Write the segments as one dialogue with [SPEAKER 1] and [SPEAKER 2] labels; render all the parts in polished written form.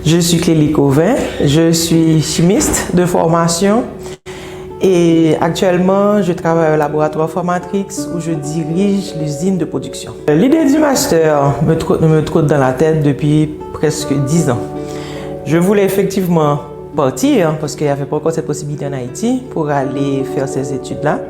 [SPEAKER 1] Je suis Clélie Cauvin, je suis chimiste de formation et actuellement je travaille au laboratoire Formatrix où je dirige l'usine de production. L'idée du master me trotte dans la tête depuis presque 10 ans. Je voulais effectivement partir parce qu'il n'y avait pas encore cette possibilité en Haïti pour aller faire ces études-là.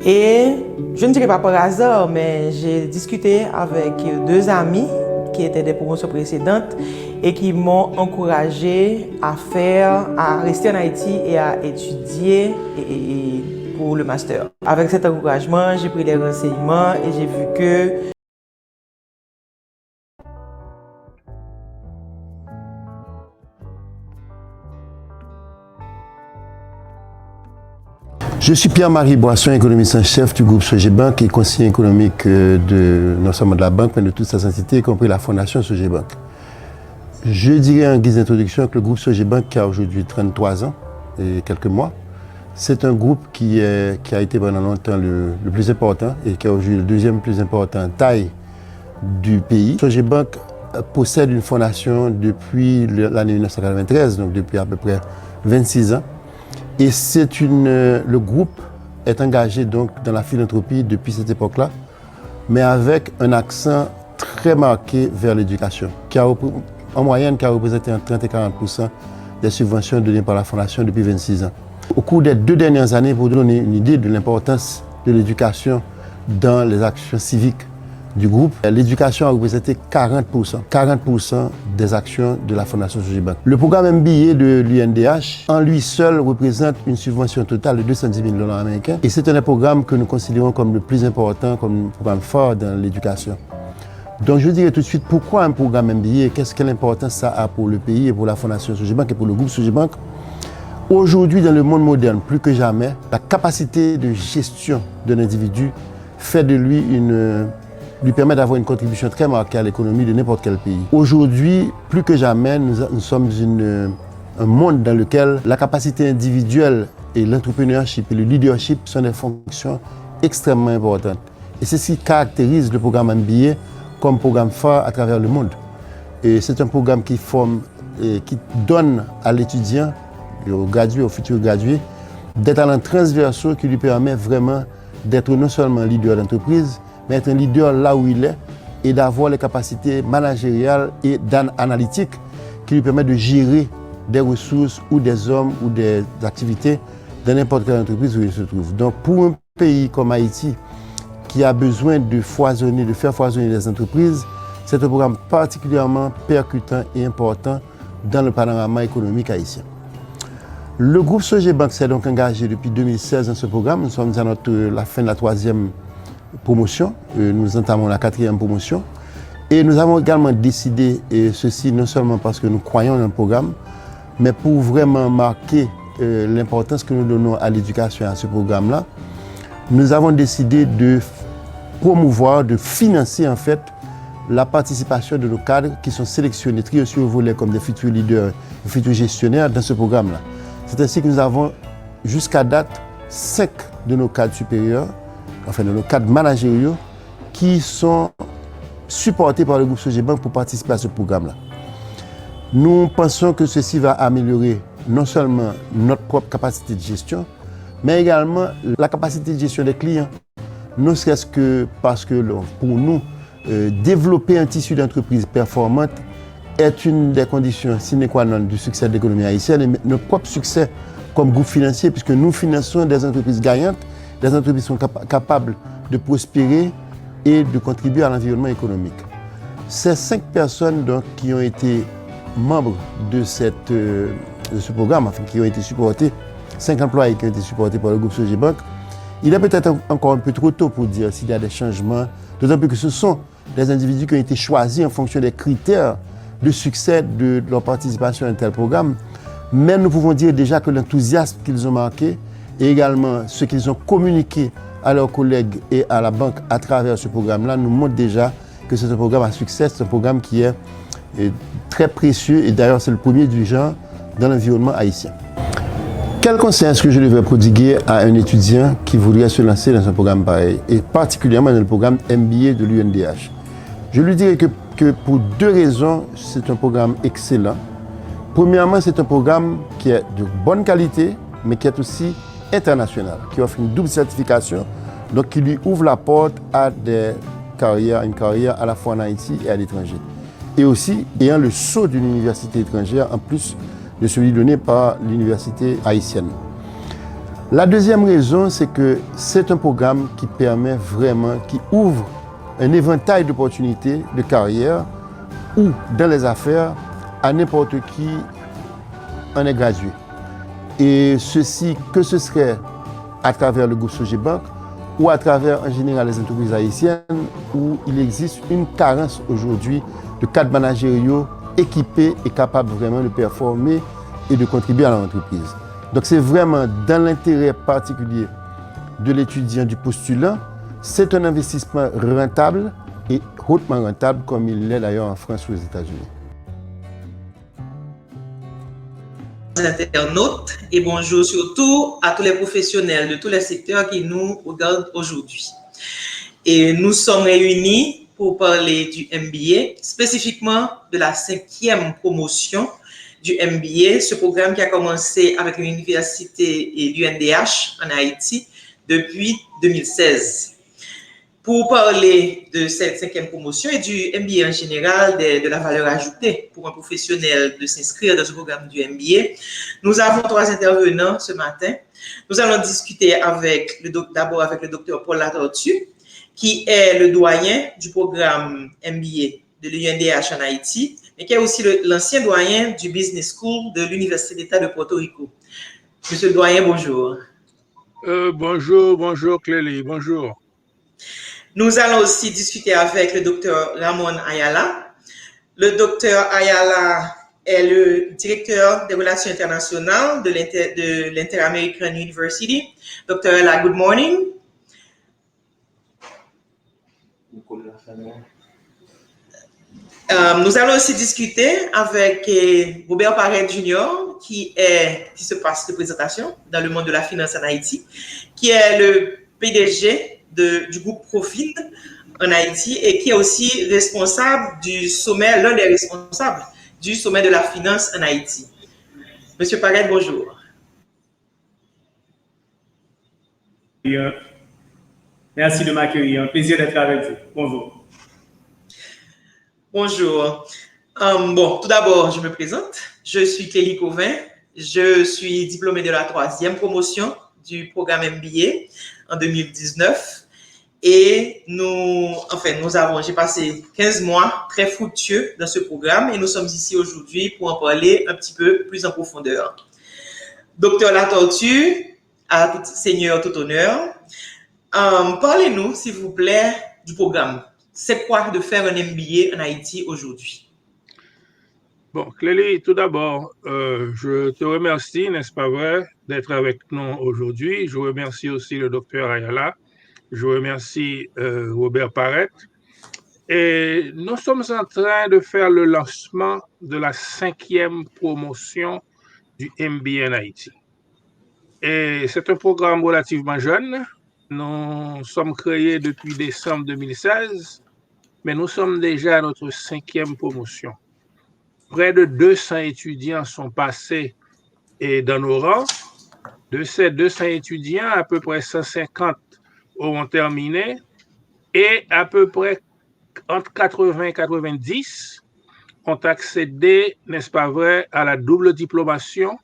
[SPEAKER 1] Et je ne dirais pas par hasard, mais j'ai discuté avec 2 amis qui étaient des promotions précédentes et qui m'ont encouragé à rester en Haïti et à étudier pour le master. Avec cet encouragement, j'ai pris les renseignements et j'ai vu que
[SPEAKER 2] Je suis Pierre-Marie Boisson, économiste en chef du groupe Sogebank et conseiller économique non seulement de la banque, mais de toutes ses entités, y compris la fondation Sogebank. Je dirais en guise d'introduction que le groupe Sogebank, qui a aujourd'hui 33 ans et quelques mois, c'est un groupe qui a été pendant longtemps le plus important et qui est aujourd'hui le deuxième plus important en taille du pays. Sogebank possède une fondation depuis l'année 1993, donc depuis à peu près 26 ans. Et le groupe est engagé donc dans la philanthropie depuis cette époque-là, mais avec un accent très marqué vers l'éducation, en moyenne qui a représenté entre 30 et 40% des subventions données par la Fondation depuis 26 ans. Au cours des 2 dernières années, pour donner une idée de l'importance de l'éducation dans les actions civiques du groupe, l'éducation a représenté 40% des actions de la Fondation Sogebank. Le programme MBA de l'UNDH, en lui seul, représente une subvention totale de 210 000 $ américains. Et c'est un des programmes que nous considérons comme le plus important, comme un programme fort dans l'éducation. Donc je dirais tout de suite, pourquoi un programme MBA? Quelle importance ça a pour le pays et pour la Fondation Sogebank et pour le groupe Sogebank? Aujourd'hui, dans le monde moderne, plus que jamais, la capacité de gestion d'un individu fait de lui permet d'avoir une contribution très marquée à l'économie de n'importe quel pays. Aujourd'hui, plus que jamais, nous sommes un monde dans lequel la capacité individuelle et l'entrepreneurship et le leadership sont des fonctions extrêmement importantes. Et c'est ce qui caractérise le programme MBA comme programme phare à travers le monde. Et c'est un programme qui forme et qui donne à l'étudiant, au futur gradué, des talents transversaux qui lui permettent vraiment d'être non seulement leader d'entreprise, mais être un leader là où il est et d'avoir les capacités managériales et analytiques qui lui permettent de gérer des ressources ou des hommes ou des activités dans n'importe quelle entreprise où il se trouve. Donc pour un pays comme Haïti qui a besoin de faire foisonner les entreprises, c'est un programme particulièrement percutant et important dans le panorama économique haïtien. Le groupe Sogebank s'est donc engagé depuis 2016 dans ce programme. Nous sommes à la fin de la 3e promotion, nous entamons la 4e promotion et nous avons également décidé, et ceci non seulement parce que nous croyons dans le programme, mais pour vraiment marquer l'importance que nous donnons à l'éducation et à ce programme-là, nous avons décidé de promouvoir, de financer en fait la participation de nos cadres qui sont sélectionnés, triés sur le volet comme des futurs leaders, des futurs gestionnaires dans ce programme-là. C'est ainsi que nous avons jusqu'à date 5 de nos cadres supérieurs, enfin de nos cadres managériaux, qui sont supportés par le groupe Sogebank pour participer à ce programme-là. Nous pensons que ceci va améliorer non seulement notre propre capacité de gestion, mais également la capacité de gestion des clients. Ne serait-ce que parce que pour nous, développer un tissu d'entreprise performante est une des conditions sine qua non du succès de l'économie haïtienne et notre propre succès comme groupe financier, puisque nous finançons des entreprises gagnantes, des entreprises qui sont capables de prospérer et de contribuer à l'environnement économique. Ces 5 personnes donc, qui ont été membres de ce programme, enfin, qui ont été supportés, 5 employés qui ont été supportés par le groupe Sogebank, il est peut-être encore un peu trop tôt pour dire s'il y a des changements, d'autant plus que ce sont des individus qui ont été choisis en fonction des critères de succès de leur participation à un tel programme. Mais nous pouvons dire déjà que l'enthousiasme qu'ils ont marqué et également ce qu'ils ont communiqué à leurs collègues et à la banque à travers ce programme-là nous montre déjà que c'est un programme à succès, c'est un programme qui est très précieux et d'ailleurs c'est le premier du genre dans l'environnement haïtien. Quel conseil est-ce que je devrais prodiguer à un étudiant qui voudrait se lancer dans un programme pareil et particulièrement dans le programme MBA de l'UNDH? Je lui dirais que pour 2 raisons, c'est un programme excellent Premièrement, c'est un programme qui est de bonne qualité, mais qui est aussi international, qui offre une double certification, donc qui lui ouvre la porte à une carrière à la fois en Haïti et à l'étranger. Et aussi ayant le sceau d'une université étrangère, en plus de celui donné par l'université haïtienne. La deuxième raison, c'est que c'est un programme qui permet vraiment, qui ouvre un éventail d'opportunités de carrière ou dans les affaires à n'importe qui en est gradué. Et ceci, que ce serait à travers le groupe Sogebank ou à travers en général les entreprises haïtiennes où il existe une carence aujourd'hui de cadres managériaux équipés et capables vraiment de performer et de contribuer à l'entreprise. Donc c'est vraiment dans l'intérêt particulier de l'étudiant, du postulant. C'est un investissement rentable et hautement rentable comme il l'est d'ailleurs en France ou aux États-Unis.
[SPEAKER 1] Internautes et bonjour surtout à tous les professionnels de tous les secteurs qui nous regardent aujourd'hui. Et nous sommes réunis pour parler du MBA, spécifiquement de la 5e promotion du MBA, ce programme qui a commencé avec l'université et l'UNDH en Haïti depuis 2016. Pour parler de cette 5e promotion et du MBA en général, de la valeur ajoutée pour un professionnel de s'inscrire dans ce programme du MBA, nous avons 3 intervenants ce matin. Nous allons discuter d'abord avec le docteur Paul Latortue, qui est le doyen du programme MBA de l'UNDH en Haïti, mais qui est aussi l'ancien doyen du Business School de l'Université d'État de Porto Rico. Monsieur le doyen, bonjour.
[SPEAKER 3] Bonjour Clélie, bonjour.
[SPEAKER 1] Nous allons aussi discuter avec le docteur Ramon Ayala. Le docteur Ayala est le directeur des relations internationales de l'Inter-American University. Docteur Ayala, good morning. Nous allons aussi discuter avec Robert Parette Jr., qui se passe de présentation dans le monde de la finance en Haïti, qui est le PDG du groupe Profit en Haïti et qui est aussi responsable du sommet, l'un des responsables du sommet de la finance en Haïti. Monsieur Parette, bonjour.
[SPEAKER 4] Merci de m'accueillir. Un plaisir d'être avec vous. Bonjour.
[SPEAKER 1] Bonjour. Bon, tout d'abord, je me présente. Je suis Clélie Covin. Je suis diplômée de la 3e promotion du programme MBA en 2019. Et j'ai passé 15 mois très fructueux dans ce programme et nous sommes ici aujourd'hui pour en parler un petit peu plus en profondeur. Docteur Latortue, à tout seigneur, tout honneur, parlez-nous, s'il vous plaît, du programme. C'est quoi de faire un MBA en Haïti aujourd'hui?
[SPEAKER 3] Bon, Clélie, tout d'abord, je te remercie, n'est-ce pas vrai, d'être avec nous aujourd'hui. Je remercie aussi le docteur Ayala. Je remercie Robert Parette. Et nous sommes en train de faire le lancement de la 5e promotion du MBA en Haïti. Et c'est un programme relativement jeune. Nous sommes créés depuis décembre 2016, mais nous sommes déjà à notre 5e promotion. Près de 200 étudiants sont passés dans nos rangs. De ces 200 étudiants, à peu près 150 auront terminé et à peu près entre 80 et 90 ont accédé, n'est-ce pas vrai, à la double diplomation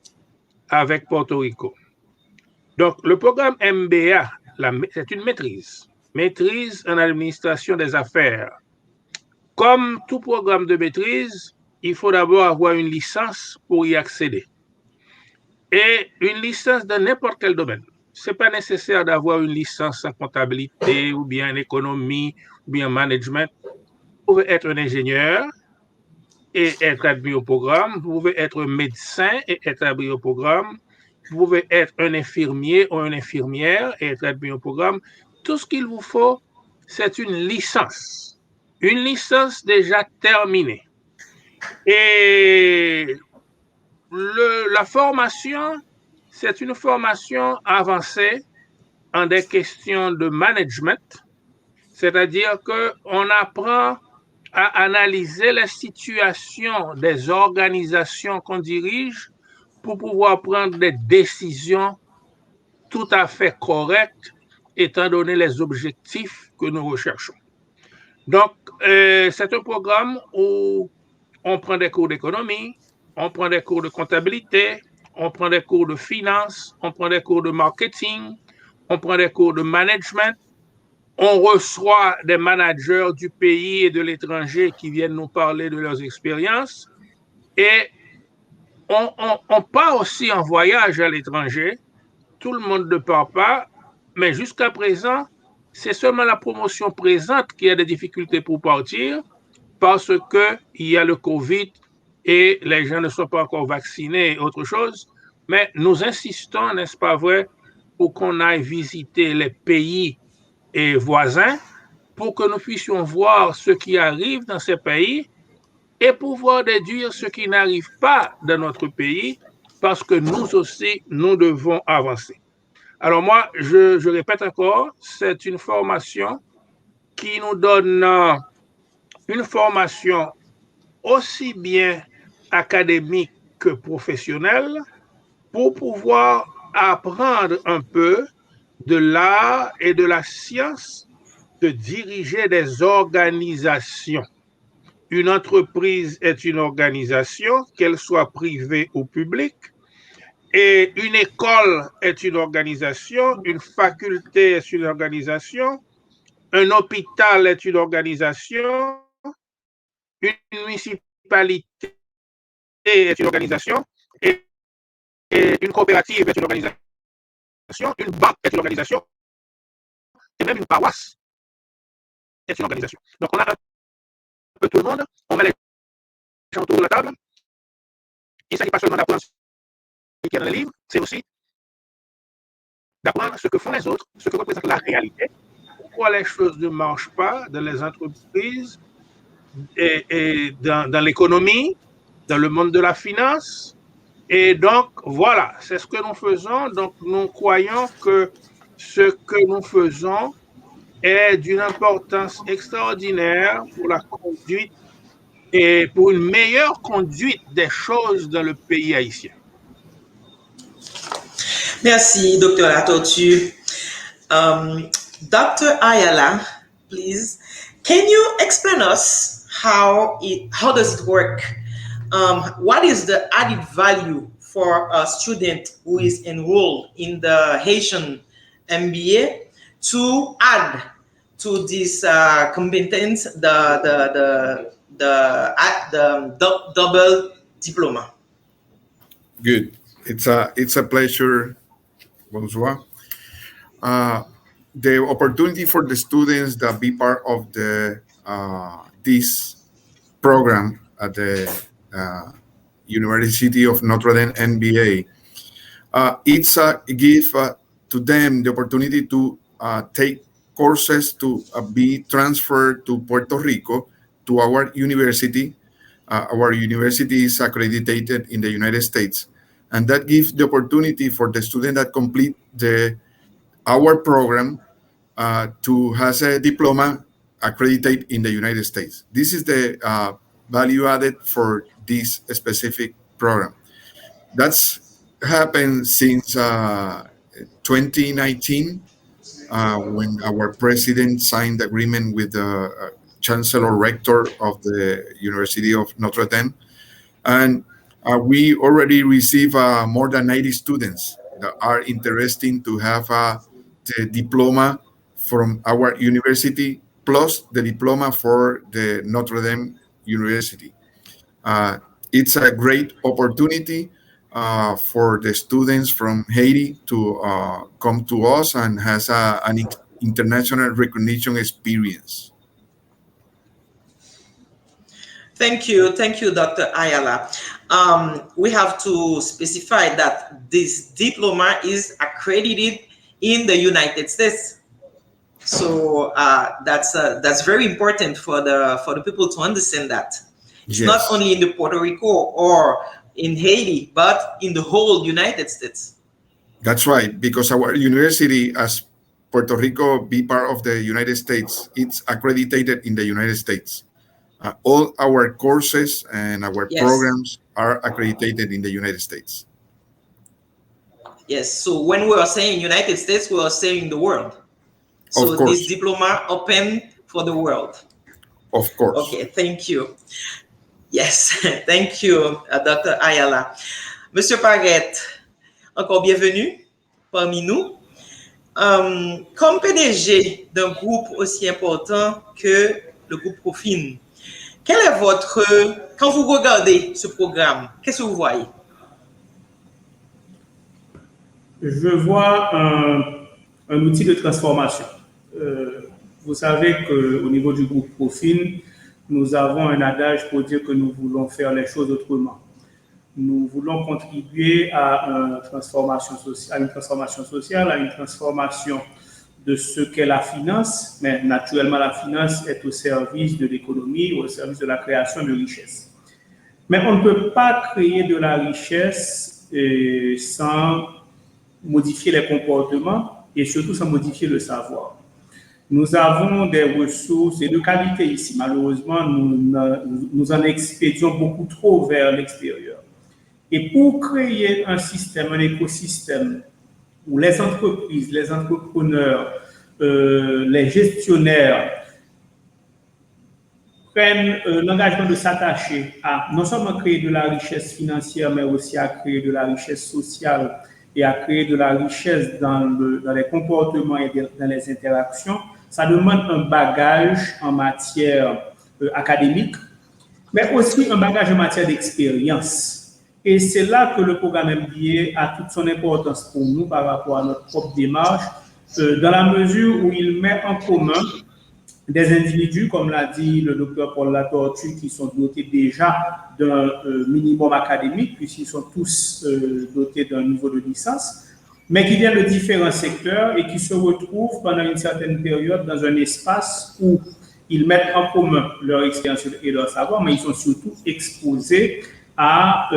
[SPEAKER 3] avec Porto Rico. Donc, le programme MBA, c'est une maîtrise en administration des affaires. Comme tout programme de maîtrise, il faut d'abord avoir une licence pour y accéder. Et une licence dans n'importe quel domaine. Ce n'est pas nécessaire d'avoir une licence en comptabilité ou bien en économie ou bien en management. Vous pouvez être un ingénieur et être admis au programme. Vous pouvez être médecin et être admis au programme. Vous pouvez être un infirmier ou une infirmière et être admis au programme. Tout ce qu'il vous faut, c'est une licence. Une licence déjà terminée. Et la formation, c'est une formation avancée en des questions de management, c'est-à-dire qu'on apprend à analyser la situation des organisations qu'on dirige pour pouvoir prendre des décisions tout à fait correctes étant donné les objectifs que nous recherchons. Donc, c'est un programme où on prend des cours d'économie, on prend des cours de comptabilité, on prend des cours de finance, on prend des cours de marketing, on prend des cours de management. On reçoit des managers du pays et de l'étranger qui viennent nous parler de leurs expériences. Et on part aussi en voyage à l'étranger. Tout le monde ne part pas, mais jusqu'à présent, c'est seulement la promotion présente qui a des difficultés pour partir parce qu'il y a le COVID et les gens ne sont pas encore vaccinés et autre chose. Mais nous insistons, n'est-ce pas vrai, pour qu'on aille visiter les pays et voisins pour que nous puissions voir ce qui arrive dans ces pays et pouvoir déduire ce qui n'arrive pas dans notre pays parce que nous aussi, nous devons avancer. Alors moi, je répète encore, c'est une formation qui nous donne une formation aussi bien académique que professionnelle pour pouvoir apprendre un peu de l'art et de la science de diriger des organisations. Une entreprise est une organisation, qu'elle soit privée ou publique, et une école est une organisation, une faculté est une organisation, un hôpital est une organisation, une municipalité est une organisation, et une coopérative est une organisation, une banque est une organisation, et même une paroisse est une organisation. Donc on a un peu tout le monde, on met les gens autour de la table. Il ne s'agit pas seulement d'apprendre ce qu'il y a dans les livres, c'est aussi d'apprendre ce que font les autres, ce que représente la réalité, pourquoi les choses ne marchent pas dans les entreprises et dans l'économie, dans le monde de la finance. Et donc, voilà, c'est ce que nous faisons. Donc, nous croyons que ce que nous faisons est d'une importance extraordinaire pour la conduite et pour une meilleure conduite des choses dans le pays haïtien.
[SPEAKER 1] Merci, Dr. Latortue. Dr. Ayala, please, can you explain us how does it work? What is the added value for a student who is enrolled in the Haitian MBA to add to this competence the double diploma?
[SPEAKER 5] Good. It's a pleasure. Bonsoir. The opportunity for the students that be part of the this program at the University of Notre Dame MBA, it's a give to them the opportunity to take courses to be transferred to Puerto Rico to our university. Our university is accredited in the United States, and that gives the opportunity for the student that complete our program to has a diploma accredited in the United States. This is the value added for this specific program. That's happened since 2019 when our president signed the agreement with the chancellor rector of the University of Notre Dame. And we already receive more than 90 students that are interested to have the diploma from our university plus the diploma for the Notre Dame University. It's a great opportunity for the students from Haiti to come to us and has an international recognition experience.
[SPEAKER 1] Thank you, Dr. Ayala. We have to specify that this diploma is accredited in the United States. So that's very important for the people to understand that it's
[SPEAKER 5] Yes.
[SPEAKER 1] not only in the Puerto Rico or in Haiti, but in the whole United States.
[SPEAKER 5] That's right, because our university, as Puerto Rico be part of the United States, it's accredited in the United States. All our courses and our
[SPEAKER 1] Yes.
[SPEAKER 5] programs are accredited in the United States.
[SPEAKER 1] Yes. So when we are saying United States, we are saying the world. So
[SPEAKER 5] Of course.
[SPEAKER 1] this diploma open for the world.
[SPEAKER 5] Of course.
[SPEAKER 1] Okay, thank you. Yes, thank you, Dr. Ayala. Monsieur Paguette, encore bienvenue parmi nous. Comme PDG d'un groupe aussi important que le groupe Profin, quel est votre... Quand vous regardez ce programme, qu'est-ce que vous voyez?
[SPEAKER 4] Je vois un outil de transformation. Vous savez qu'au niveau du groupe Profin, nous avons un adage pour dire que nous voulons faire les choses autrement. Nous voulons contribuer à une transformation sociale, à une transformation de ce qu'est la finance, mais naturellement la finance est au service de l'économie, au service de la création de richesse. Mais on ne peut pas créer de la richesse sans modifier les comportements et surtout sans modifier le savoir. Nous avons des ressources et de qualité ici. Malheureusement, nous en expédions beaucoup trop vers l'extérieur. Et pour créer un système, un écosystème où les entreprises, les entrepreneurs, les gestionnaires prennent l'engagement de s'attacher à non seulement créer de la richesse financière, mais aussi à créer de la richesse sociale et à créer de la richesse dans les comportements et dans les interactions, ça demande un bagage en matière académique, mais aussi un bagage en matière d'expérience. Et c'est là que le programme MBA a toute son importance pour nous par rapport à notre propre démarche, dans la mesure où il met en commun des individus, comme l'a dit le docteur Paul Latortue, qui sont dotés déjà d'un minimum académique, puisqu'ils sont tous dotés d'un niveau de licence, mais qui viennent de différents secteurs et qui se retrouvent pendant une certaine période dans un espace où ils mettent en commun leur expérience et leur savoir, mais ils sont surtout exposés à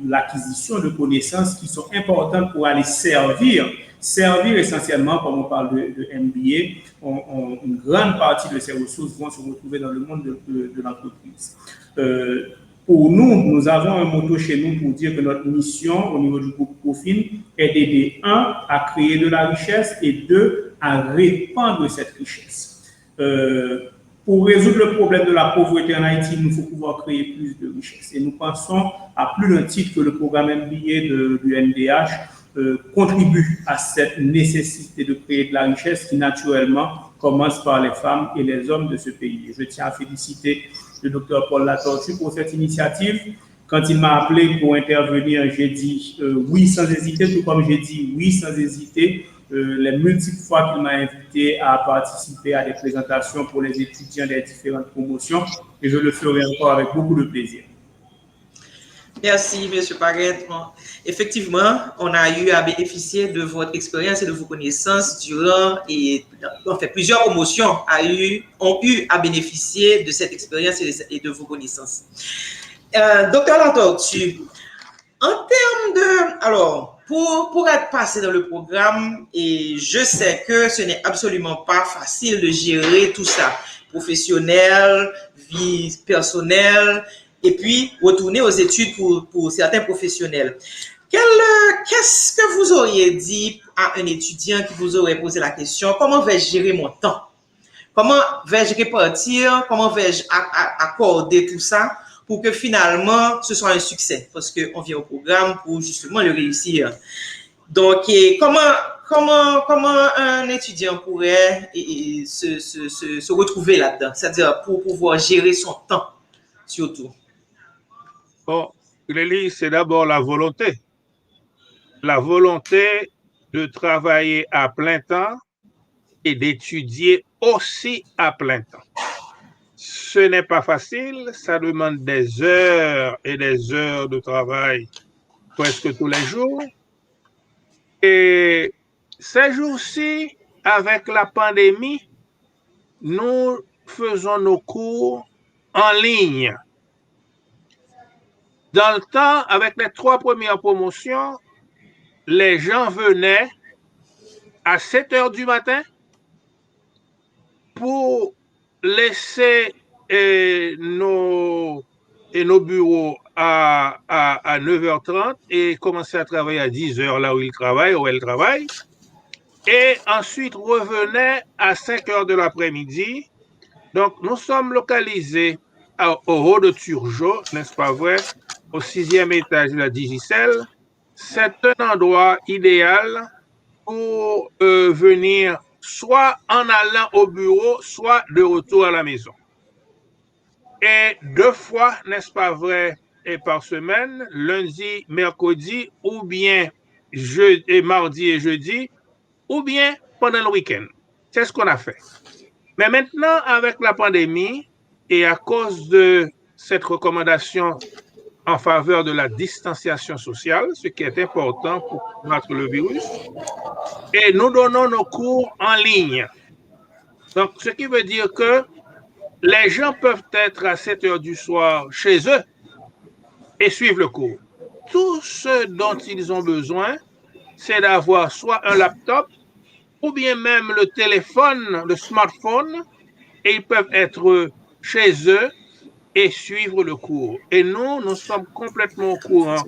[SPEAKER 4] l'acquisition de connaissances qui sont importantes pour aller servir essentiellement, comme on parle de MBA, une grande partie de ces ressources vont se retrouver dans le monde de l'entreprise. Pour nous, nous avons un motto chez nous pour dire que notre mission au niveau du groupe Profin est d'aider, un, à créer de la richesse et deux, à répandre cette richesse. Pour résoudre le problème de la pauvreté en Haïti, il nous faut pouvoir créer plus de richesse. Et nous pensons, à plus d'un titre, que le programme MBA du NDH contribue à cette nécessité de créer de la richesse qui, naturellement, commence par les femmes et les hommes de ce pays. Et je tiens à féliciter le docteur Paul Latortue pour cette initiative. Quand il m'a appelé pour intervenir, j'ai dit oui sans hésiter, tout comme j'ai dit oui sans hésiter les multiples fois qu'il m'a invité à participer à des présentations pour les étudiants des différentes promotions, et je le ferai encore avec beaucoup de plaisir.
[SPEAKER 1] Merci, M. Paguette. Effectivement, on a eu à bénéficier de votre expérience et de vos connaissances durant et en fait, plusieurs promotions ont eu à bénéficier de cette expérience et de vos connaissances. Docteur Latortue, en termes de... Alors, pour être passé dans le programme, et je sais que ce n'est absolument pas facile de gérer tout ça, professionnel, vie personnelle, et puis retourner aux études pour certains professionnels. Qu'est-ce que vous auriez dit à un étudiant qui vous aurait posé la question, comment vais-je gérer mon temps? Comment vais-je répartir? Comment vais-je accorder tout ça pour que finalement ce soit un succès? Parce qu'on vient au programme pour justement le réussir. Donc, comment un étudiant pourrait se retrouver là-dedans? C'est-à-dire pour pouvoir gérer son temps, surtout.
[SPEAKER 3] Bon, Clélie, c'est d'abord la volonté. La volonté de travailler à plein temps et d'étudier aussi à plein temps. Ce n'est pas facile, ça demande des heures et des heures de travail presque tous les jours. Et ces jours-ci, avec la pandémie, nous faisons nos cours en ligne. Dans le temps, avec les 3 premières promotions, les gens venaient à 7 heures du matin pour laisser nos bureaux à 9h30 et commencer à travailler à 10h là où il travaille, où elle travaille. Et ensuite revenait à 5h de l'après-midi. Donc, nous sommes localisés au haut de Turgeau, n'est-ce pas vrai, au 6e étage de la Digicel. C'est un endroit idéal pour venir soit en allant au bureau, soit de retour à la maison. Et 2 fois, n'est-ce pas vrai, et par semaine, lundi, mercredi, ou bien mardi et jeudi, ou bien pendant le week-end. C'est ce qu'on a fait. Mais maintenant, avec la pandémie et à cause de cette recommandation en faveur de la distanciation sociale, ce qui est important pour combattre le virus, et nous donnons nos cours en ligne. Donc, ce qui veut dire que les gens peuvent être à 7h du soir chez eux et suivre le cours. Tout ce dont ils ont besoin, c'est d'avoir soit un laptop ou bien même le téléphone, le smartphone, et ils peuvent être chez eux et suivre le cours. Et nous sommes complètement au courant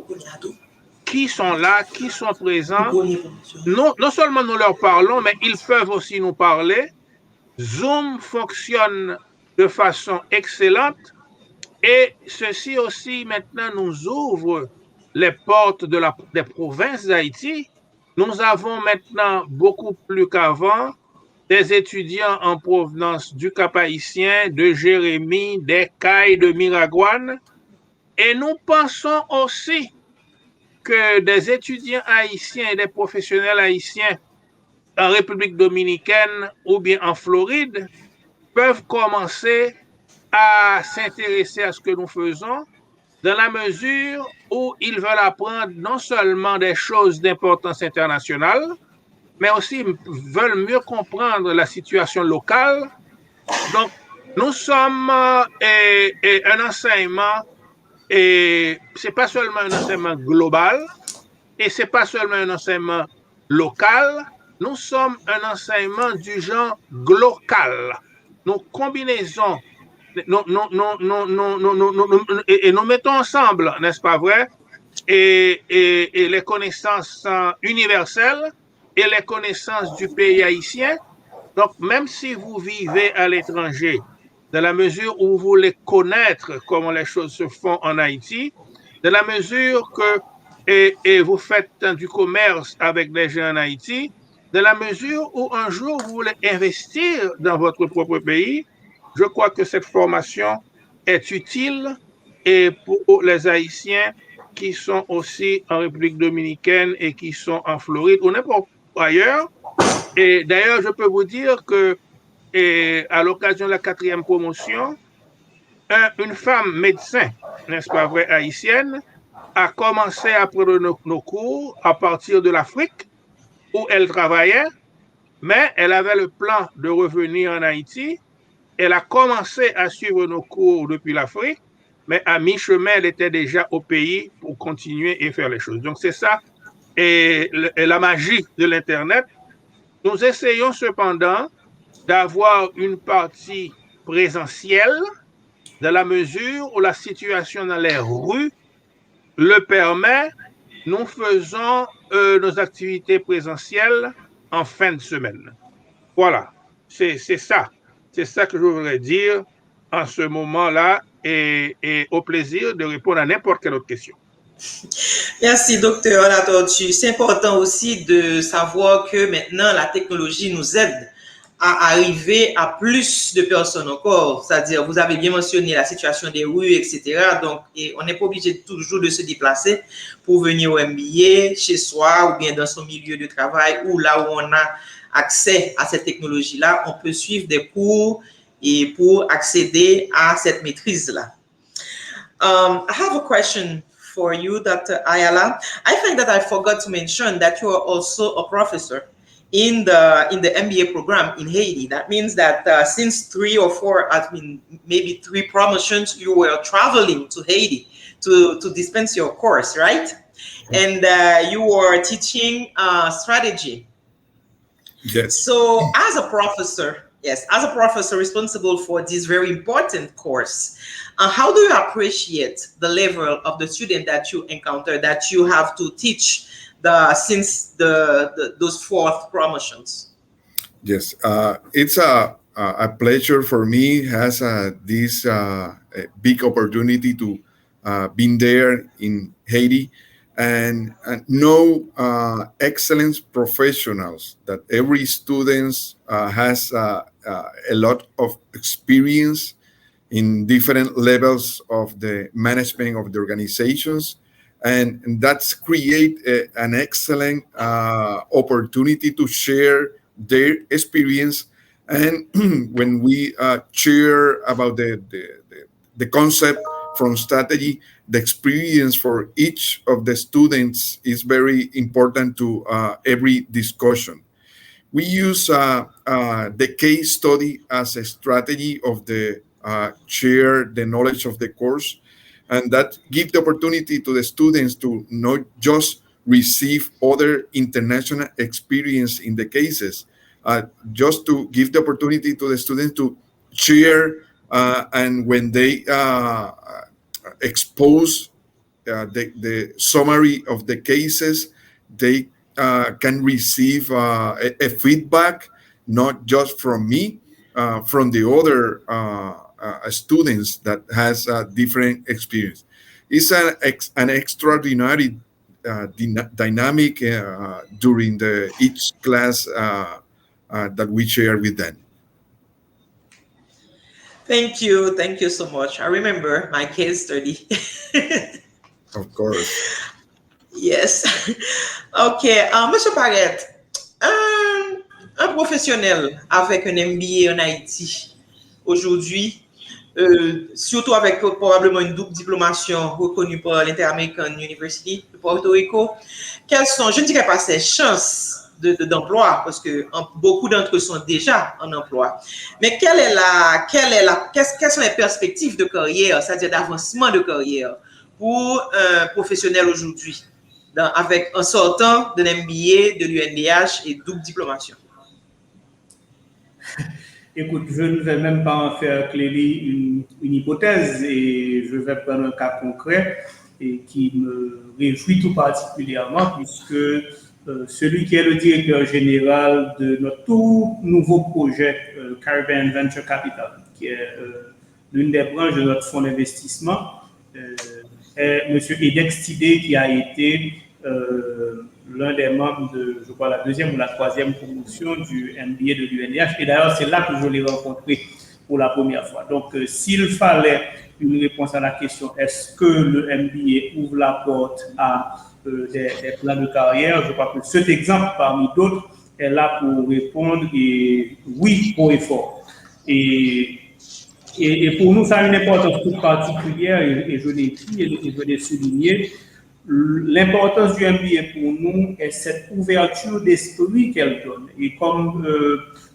[SPEAKER 3] qui sont là, qui sont présents. Non seulement nous leur parlons, mais ils peuvent aussi nous parler. Zoom fonctionne de façon excellente et ceci aussi maintenant nous ouvre les portes des provinces d'Haïti. Nous avons maintenant beaucoup plus qu'avant des étudiants en provenance du Cap-Haïtien, de Jérémie, des Cayes, de Miragouane. Et nous pensons aussi que des étudiants haïtiens et des professionnels haïtiens en République dominicaine ou bien en Floride peuvent commencer à s'intéresser à ce que nous faisons dans la mesure où ils veulent apprendre non seulement des choses d'importance internationale, mais aussi veulent mieux comprendre la situation locale. Donc, nous sommes un enseignement, et c'est pas seulement un enseignement global, et c'est pas seulement un enseignement local, nous sommes un enseignement du genre glocal. Nos combinaisons, et nous mettons ensemble, n'est-ce pas vrai, et les connaissances universelles et les connaissances du pays haïtien. Donc, même si vous vivez à l'étranger, dans la mesure où vous voulez connaître comment les choses se font en Haïti, dans la mesure que et vous faites du commerce avec des gens en Haïti, dans la mesure où un jour vous voulez investir dans votre propre pays, je crois que cette formation est utile et pour les Haïtiens qui sont aussi en République dominicaine et qui sont en Floride ou n'importe où ailleurs. Et d'ailleurs, je peux vous dire que à l'occasion de la 4e promotion, une femme médecin, n'est-ce pas vrai, haïtienne, a commencé à prendre nos cours à partir de l'Afrique où elle travaillait, mais elle avait le plan de revenir en Haïti. Elle a commencé à suivre nos cours depuis l'Afrique, mais à mi-chemin, elle était déjà au pays pour continuer et faire les choses. Donc, c'est ça, et la magie de l'Internet. Nous essayons cependant d'avoir une partie présentielle dans la mesure où la situation dans les rues le permet. Nous faisons nos activités présentielles en fin de semaine. Voilà, c'est ça. C'est ça que je voudrais dire en ce moment-là et au plaisir de répondre à n'importe quelle autre question.
[SPEAKER 1] Merci, docteur Latortue. C'est important aussi de savoir que maintenant, la technologie nous aide à arriver à plus de personnes encore. C'est-à-dire, vous avez bien mentionné la situation des rues, etc. Donc, on n'est pas obligé toujours de se déplacer pour venir au MBA chez soi ou bien dans son milieu de travail ou là où on a accès à cette technologie-là. On peut suivre des cours et pour accéder à cette maîtrise-là. I have a question for you, Dr. Ayala. I think that I forgot to mention that you are also a professor in the MBA program in Haiti. That means that since 3 or 4, I mean, maybe 3 promotions, you were traveling to Haiti to dispense your course, right? And you were teaching strategy.
[SPEAKER 5] Yes.
[SPEAKER 1] So as a professor, Yes, as a professor responsible for this very important course, how do you appreciate the level of the student that you encounter, that you have to teach since those fourth promotions?
[SPEAKER 5] Yes, it's a pleasure for me. Has this a big opportunity to been there in Haiti and know excellent professionals. That every student has a lot of experience in different levels of the management of the organizations, and that's create an excellent opportunity to share their experience. And when we share about the concept from strategy, the experience for each of the students is very important to every discussion. We use the case study as a strategy of the share the knowledge of the course, and that give the opportunity to the students to not just receive other international experience in the cases, just to give the opportunity to the students to share, and when they expose the summary of the cases, they can receive a feedback, not just from me, from the other students that has a different experience. It's an extraordinary dynamic during each class that we share with them.
[SPEAKER 1] Thank you so much. I remember my case study.
[SPEAKER 5] Of course.
[SPEAKER 1] Yes. OK. Monsieur Paret, un professionnel avec un MBA en Haïti aujourd'hui, surtout avec probablement une double diplomation reconnue par l'Inter-American University de Puerto Rico, quelles sont, je ne dirais pas ses chances d'emploi, parce que beaucoup d'entre eux sont déjà en emploi, mais quelles sont les perspectives de carrière, c'est-à-dire d'avancement de carrière pour un professionnel aujourd'hui, avec un sortant de l'MBA, de l'UNDH et double diplomation?
[SPEAKER 4] Écoute, je ne vais même pas en faire clairer une hypothèse, et je vais prendre un cas concret et qui me réjouit tout particulièrement, puisque celui qui est le directeur général de notre tout nouveau projet Caribbean Venture Capital, qui est l'une des branches de notre fonds d'investissement, est M. Edex Tidé, qui a été l'un des membres de, je crois, la deuxième ou la troisième promotion du MBA de l'UNDH. Et d'ailleurs, c'est là que je l'ai rencontré pour la première fois. Donc, s'il fallait une réponse à la question, est-ce que le MBA ouvre la porte à des plans de carrière, je crois que cet exemple, parmi d'autres, est là pour répondre et oui, haut et fort. Et pour nous, ça a une importance toute particulière, et je l'ai dit et je l'ai souligné. L'importance du MBA pour nous est cette ouverture d'esprit qu'elle donne. Et comme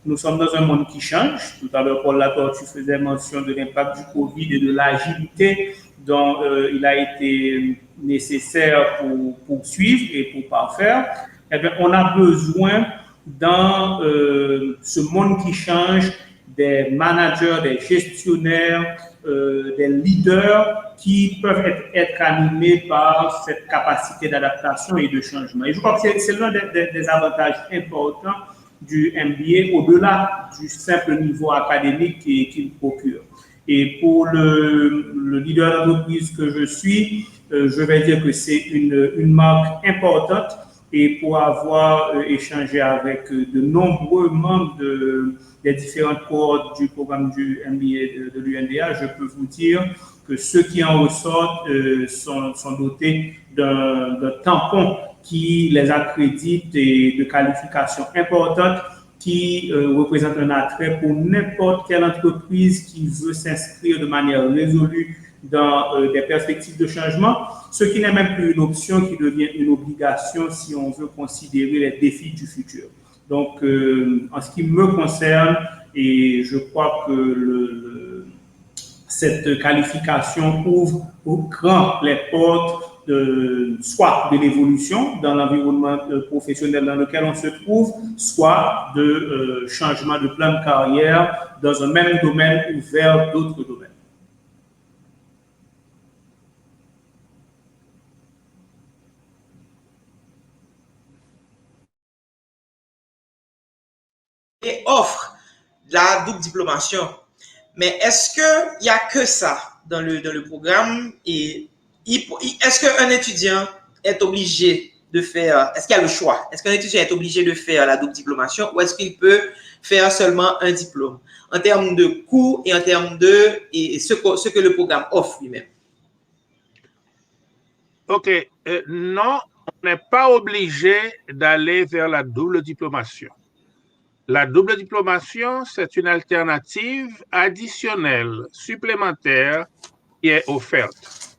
[SPEAKER 4] nous sommes dans un monde qui change, tout à l'heure Paul Latortue faisait mention de l'impact du Covid et de l'agilité dont il a été nécessaire pour poursuivre et pour parfaire, eh bien, on a besoin dans ce monde qui change des managers, des gestionnaires, des leaders qui peuvent être animés par cette capacité d'adaptation et de changement. Et je crois que c'est l'un des avantages importants du MBA au-delà du simple niveau académique qu'il procure. Et pour le leader d'entreprise que je suis, je vais dire que c'est une marque importante. Et pour avoir échangé avec de nombreux membres des différentes cohortes du programme du MBA de l'UNDH, je peux vous dire que ceux qui en ressortent sont dotés d'un tampon qui les accrédite et de qualifications importantes qui représentent un attrait pour n'importe quelle entreprise qui veut s'inscrire de manière résolue dans des perspectives de changement, ce qui n'est même plus une option, qui devient une obligation si on veut considérer les défis du futur. Donc, en ce qui me concerne, et je crois que cette qualification ouvre au grand les portes soit de l'évolution dans l'environnement professionnel dans lequel on se trouve, soit de changement de plan de carrière dans un même domaine ou vers d'autres domaines.
[SPEAKER 1] Et offre la double diplomation. Mais est-ce qu'il n'y a que ça dans le programme et est-ce qu'un étudiant est obligé de faire, est-ce qu'il y a le choix? Est-ce qu'un étudiant est obligé de faire la double diplomation ou est-ce qu'il peut faire seulement un diplôme en termes de coûts et en termes de ce que le programme offre lui-même?
[SPEAKER 3] OK. Non, on n'est pas obligé d'aller vers la double diplomation. La double diplomation, c'est une alternative additionnelle, supplémentaire, qui est offerte.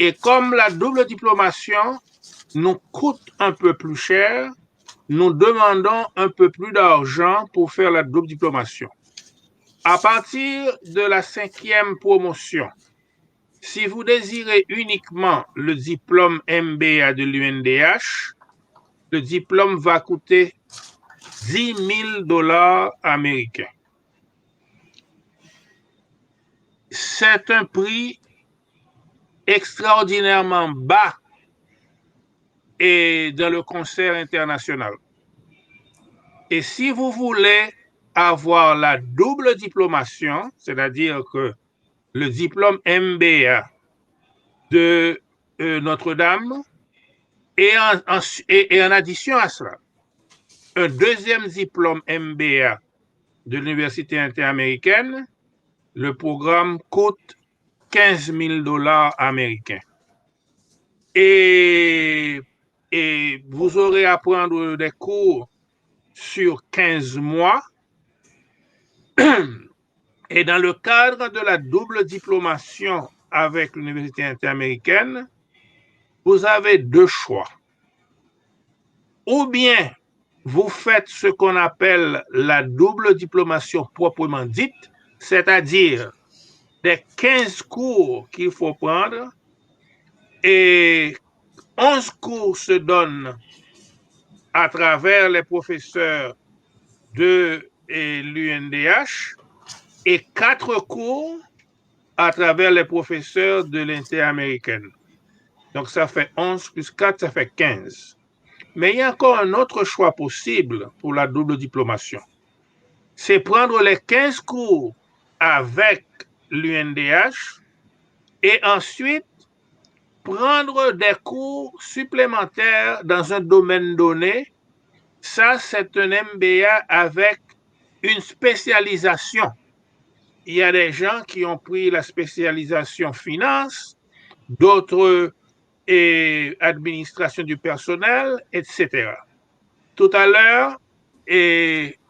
[SPEAKER 3] Et comme la double diplomation nous coûte un peu plus cher, nous demandons un peu plus d'argent pour faire la double diplomation. À partir de la 5e promotion, si vous désirez uniquement le diplôme MBA de l'UNDH, le diplôme va coûter $10,000 américains. C'est un prix extraordinairement bas et dans le concert international. Et si vous voulez avoir la double diplomation, c'est-à-dire que le diplôme MBA de Notre-Dame et en addition à cela, un deuxième diplôme MBA de l'Université interaméricaine, le programme coûte $15,000 américains. Et vous aurez à prendre des cours sur 15 mois. Et dans le cadre de la double diplomation avec l'Université interaméricaine, vous avez deux choix. Ou bien vous faites ce qu'on appelle la double diplomation proprement dite, c'est-à-dire des 15 cours qu'il faut prendre et 11 cours se donnent à travers les professeurs de l'UNDH et 4 cours à travers les professeurs de l'interaméricaine. Donc, ça fait 11 plus 4, ça fait 15. Mais il y a encore un autre choix possible pour la double diplomation. C'est prendre les 15 cours avec l'UNDH et ensuite prendre des cours supplémentaires dans un domaine donné. Ça, c'est un MBA avec une spécialisation. Il y a des gens qui ont pris la spécialisation finance, d'autres administration du personnel, etc. Tout à l'heure,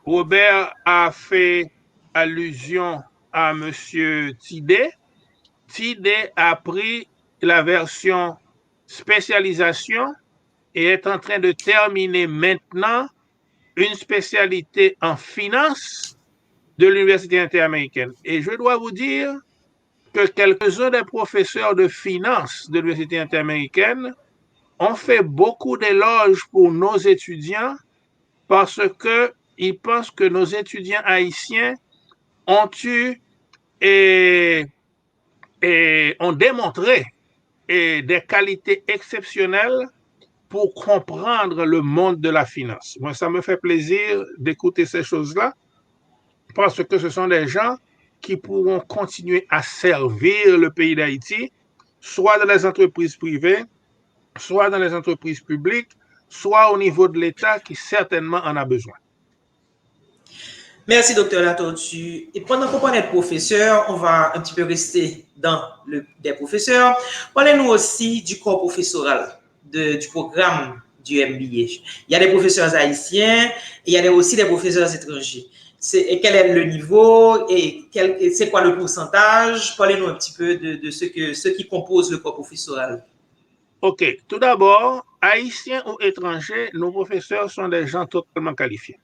[SPEAKER 3] Robert a fait allusion à M. Tidé. Tidé a pris la version spécialisation et est en train de terminer maintenant une spécialité en finance de l'Université interaméricaine. Et je dois vous dire que quelques-uns des professeurs de finance de l'Université interaméricaine ont fait beaucoup d'éloges pour nos étudiants parce qu'ils pensent que nos étudiants haïtiens ont eu et ont démontré des qualités exceptionnelles pour comprendre le monde de la finance. Moi, ça me fait plaisir d'écouter ces choses-là parce que ce sont des gens qui pourront continuer à servir le pays d'Haïti, soit dans les entreprises privées, soit dans les entreprises publiques, soit au niveau de l'État qui certainement en a besoin.
[SPEAKER 1] Merci, Dr. Latortue. Et pendant qu'on parle de professeurs, on va un petit peu rester dans des professeurs. Parlez-nous aussi du corps professoral, du programme du MBA. Il y a des professeurs haïtiens et il y a aussi des professeurs étrangers. Et quel est le niveau et c'est quoi le pourcentage? Parlez-nous un petit peu de ce qui compose le corps professoral.
[SPEAKER 3] OK. Tout d'abord, haïtiens ou étrangers, nos professeurs sont des gens totalement qualifiés.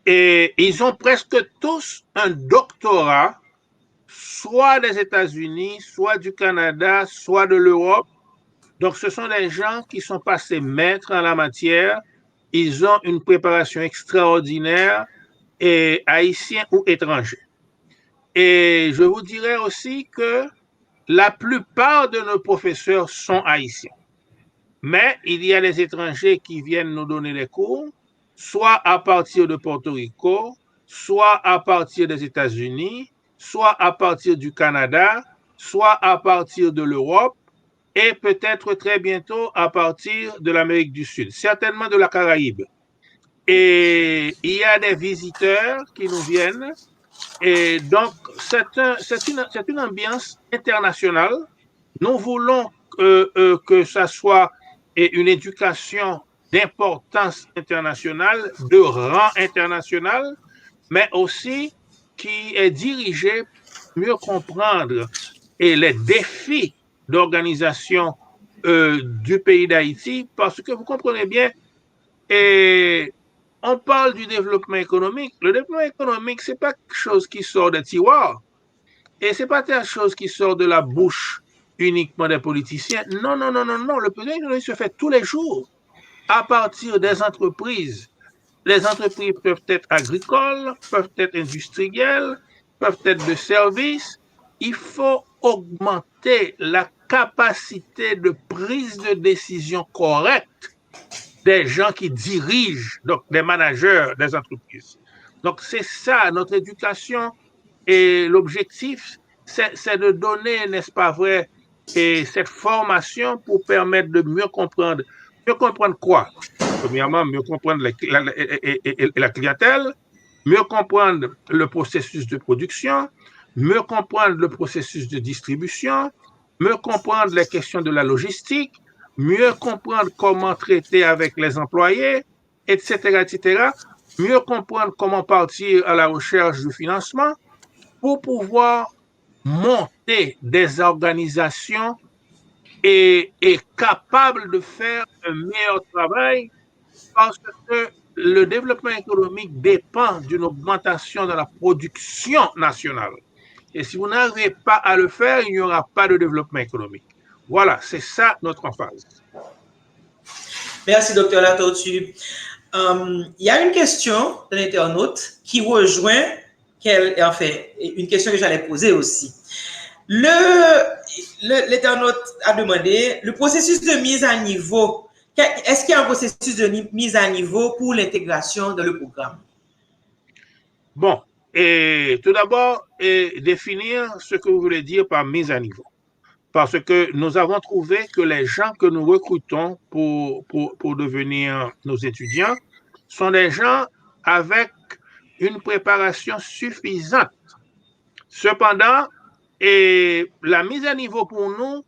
[SPEAKER 3] Et ils ont presque tous un doctorat, soit des États-Unis, soit du Canada, soit de l'Europe, Donc, ce sont des gens qui sont passés maîtres en la matière. Ils ont une préparation extraordinaire, et haïtiens ou étrangers. Et je vous dirais aussi que la plupart de nos professeurs sont haïtiens. Mais il y a des étrangers qui viennent nous donner des cours, soit à partir de Porto Rico, soit à partir des États-Unis, soit à partir du Canada, soit à partir de l'Europe, et peut-être très bientôt à partir de l'Amérique du Sud, certainement de la Caraïbe. Et il y a des visiteurs qui nous viennent. Et donc, c'est une ambiance internationale. Nous voulons que ça soit une éducation d'importance internationale, de rang international, mais aussi qui est dirigée pour mieux comprendre les défis d'organisation du pays d'Haïti, parce que vous comprenez bien, et on parle du développement économique. Le développement économique, ce n'est pas quelque chose qui sort des tiroirs. Et ce n'est pas quelque chose qui sort de la bouche uniquement des politiciens. Non, non, non, non, non. Le développement économique se fait tous les jours à partir des entreprises. Les entreprises peuvent être agricoles, peuvent être industrielles, peuvent être de services. Il faut augmenter la capacité de prise de décision correcte des gens qui dirigent, donc des managers des entreprises. Donc, c'est ça, notre éducation, et l'objectif, c'est de donner, n'est-ce pas vrai, et cette formation pour permettre de mieux comprendre. Mieux comprendre quoi? Premièrement, mieux comprendre la clientèle, mieux comprendre le processus de production, mieux comprendre le processus de distribution, mieux comprendre les questions de la logistique, mieux comprendre comment traiter avec les employés, etc., etc., mieux comprendre comment partir à la recherche du financement pour pouvoir monter des organisations et capables de faire un meilleur travail, parce que le développement économique dépend d'une augmentation de la production nationale. Et si vous n'arrivez pas à le faire, il n'y aura pas de développement économique. Voilà, c'est ça notre emphase.
[SPEAKER 1] Merci, Dr. Latortue. Il y a une question de l'internaute qui rejoint une question que j'allais poser aussi. L'internaute a demandé le processus de mise à niveau. Est-ce qu'il y a un processus de mise à niveau pour l'intégration dans le programme?
[SPEAKER 3] Bon, et tout d'abord, définir ce que vous voulez dire par mise à niveau. Parce que nous avons trouvé que les gens que nous recrutons pour devenir nos étudiants sont des gens avec une préparation suffisante. Cependant, la mise à niveau pour nous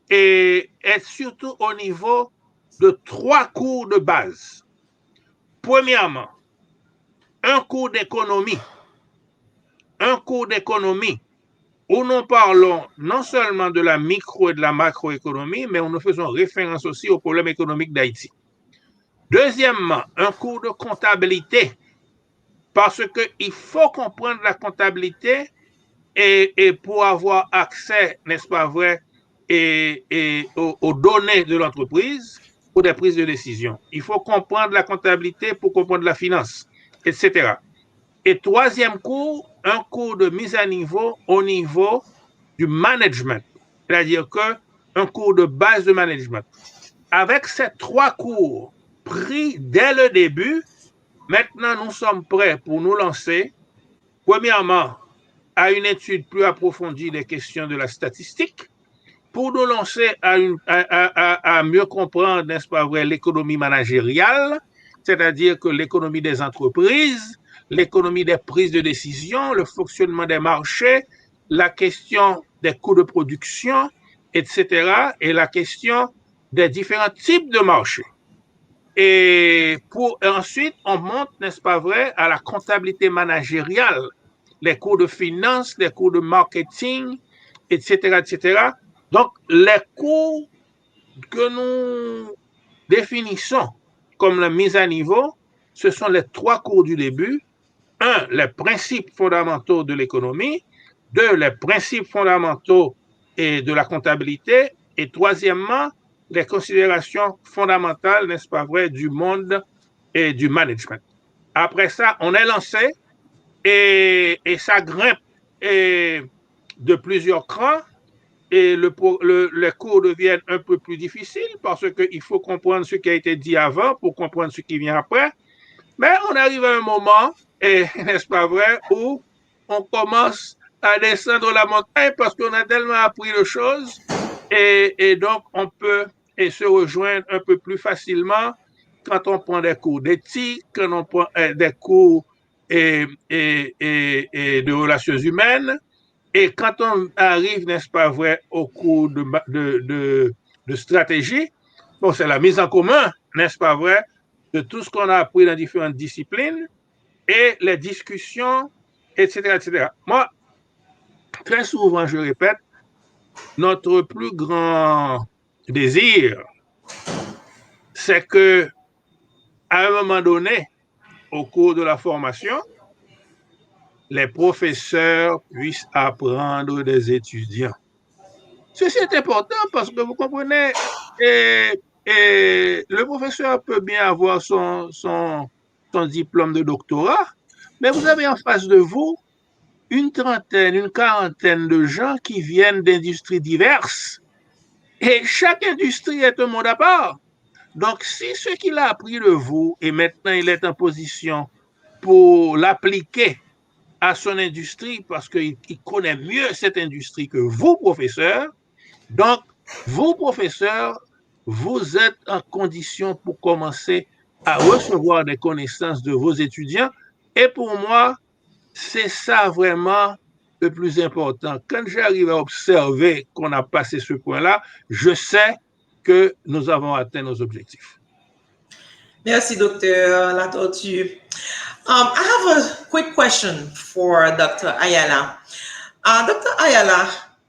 [SPEAKER 3] est surtout au niveau de 3 cours de base. Premièrement, un cours d'économie. Un cours d'économie où nous parlons non seulement de la micro et de la macroéconomie, mais où nous faisons référence aussi aux problèmes économiques d'Haïti. Deuxièmement, un cours de comptabilité, parce qu'il faut comprendre la comptabilité et pour avoir accès, n'est-ce pas vrai, aux données de l'entreprise pour des prises de décision. Il faut comprendre la comptabilité pour comprendre la finance, etc. Et troisième cours, un cours de mise à niveau au niveau du management, c'est-à-dire un cours de base de management. Avec ces 3 cours pris dès le début, maintenant nous sommes prêts pour nous lancer, premièrement, à une étude plus approfondie des questions de la statistique, pour nous lancer à mieux comprendre, n'est-ce pas vrai, l'économie managériale, c'est-à-dire que l'économie des entreprises, l'économie des prises de décision, le fonctionnement des marchés, la question des coûts de production, etc., et la question des différents types de marchés. Et ensuite, on monte, n'est-ce pas vrai, à la comptabilité managériale, les cours de finance, les cours de marketing, etc., etc. Donc, les cours que nous définissons comme la mise à niveau, ce sont les 3 cours du début. 1, les principes fondamentaux de l'économie. 2, les principes fondamentaux de la comptabilité. Et troisièmement, les considérations fondamentales, n'est-ce pas vrai, du monde et du management. Après ça, on est lancé et ça grimpe de plusieurs crans et les cours deviennent un peu plus difficiles parce qu'il faut comprendre ce qui a été dit avant pour comprendre ce qui vient après. Mais on arrive à un moment, n'est-ce pas vrai, où on commence à descendre la montagne parce qu'on a tellement appris de choses et donc on peut se rejoindre un peu plus facilement quand on prend des cours d'éthique, quand on prend des cours de relations humaines et quand on arrive, n'est-ce pas vrai, au cours de stratégie, bon, c'est la mise en commun, n'est-ce pas vrai, de tout ce qu'on a appris dans différentes disciplines et les discussions, etc., etc. Moi, très souvent, je répète, notre plus grand désir, c'est que à un moment donné, au cours de la formation, les professeurs puissent apprendre des étudiants. Ceci est important parce que vous comprenez, le professeur peut bien avoir son diplôme de doctorat, mais vous avez en face de vous une trentaine, une quarantaine de gens qui viennent d'industries diverses. Et chaque industrie est un monde à part. Donc, si ce qu'il a appris de vous et maintenant il est en position pour l'appliquer à son industrie parce qu'il connaît mieux cette industrie que vous, professeurs, donc, vous, professeurs, vous êtes en condition pour commencer à recevoir des connaissances de vos étudiants. Et pour moi, c'est ça vraiment le plus important. Quand j'arrive à observer qu'on a passé ce point-là, je sais que nous avons atteint nos objectifs.
[SPEAKER 1] Merci, Dr. Latortue. I have a quick question for Dr. Ayala. Dr. Ayala,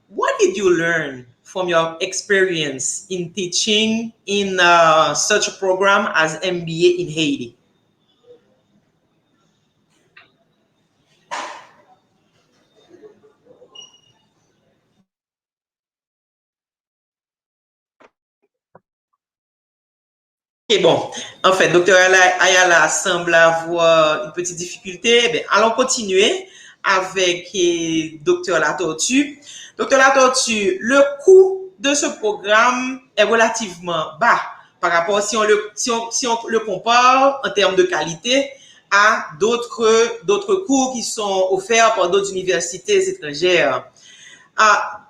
[SPEAKER 1] what did you learn from your experience in teaching in such a program as MBA in Haiti? Ok, bon, en fait, Dr. Ayala semble avoir une petite difficulté. Bien, allons continuer avec Dr. Latortue. Dr. Latortue, le coût de ce programme est relativement bas par rapport si on le compare en termes de qualité à d'autres cours qui sont offerts par d'autres universités étrangères.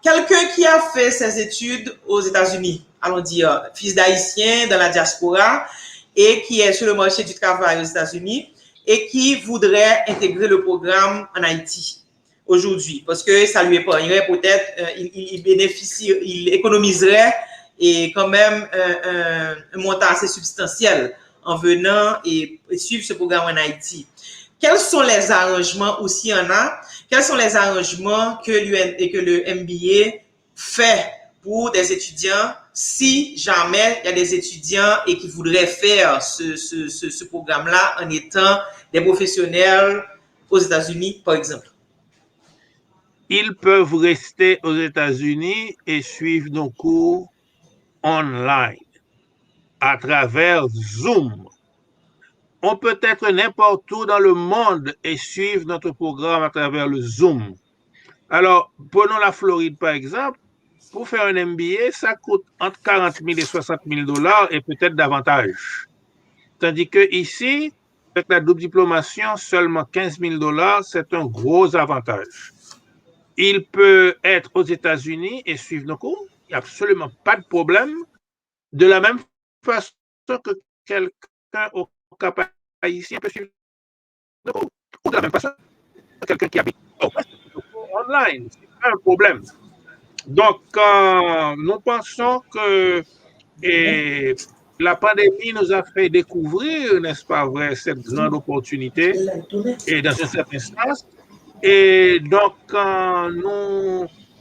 [SPEAKER 1] Quelqu'un qui a fait ses études aux États-Unis, allons dire fils d'Haïtien dans la diaspora et qui est sur le marché du travail aux États-Unis et qui voudrait intégrer le programme en Haïti aujourd'hui parce que ça lui épargnerait peut-être, il économiserait et quand même un montant assez substantiel en venant et suivre ce programme en Haïti. Quels sont les arrangements aussi en a? Quels sont les arrangements que le MBA fait pour des étudiants si jamais il y a des étudiants et qui voudraient faire ce programme-là en étant des professionnels aux États-Unis, par exemple?
[SPEAKER 3] Ils peuvent rester aux États-Unis et suivre nos cours online à travers Zoom. On peut être n'importe où dans le monde et suivre notre programme à travers le Zoom. Alors, prenons la Floride par exemple. Pour faire un MBA, ça coûte entre 40 000 et 60 000 dollars et peut-être davantage. Tandis que ici, avec la double diplomation, seulement 15 000 dollars, c'est un gros avantage. Il peut être aux États-Unis et suivre nos cours. Il n'y a absolument pas de problème. De la même façon que quelqu'un au Cap haïtien peut suivre nos cours. Ou de la même façon que quelqu'un qui habite online. C'est pas un problème. Donc, nous pensons que la pandémie nous a fait découvrir, n'est-ce pas vrai, cette grande opportunité et dans un certain sens. Et donc,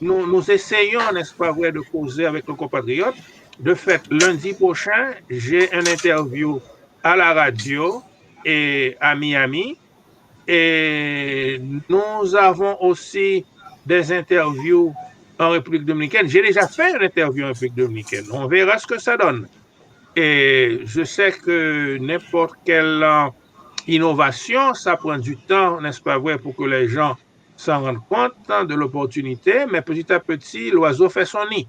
[SPEAKER 3] nous essayons, n'est-ce pas vrai, de causer avec nos compatriotes. De fait, lundi prochain, j'ai une interview à la radio et à Miami. Et nous avons aussi des interviews en République dominicaine. J'ai déjà fait une interview en République dominicaine. On verra ce que ça donne. Et je sais que n'importe quelle innovation, ça prend du temps, n'est-ce pas vrai, pour que les gens s'en rendent compte de l'opportunité, mais petit à petit, l'oiseau fait son nid.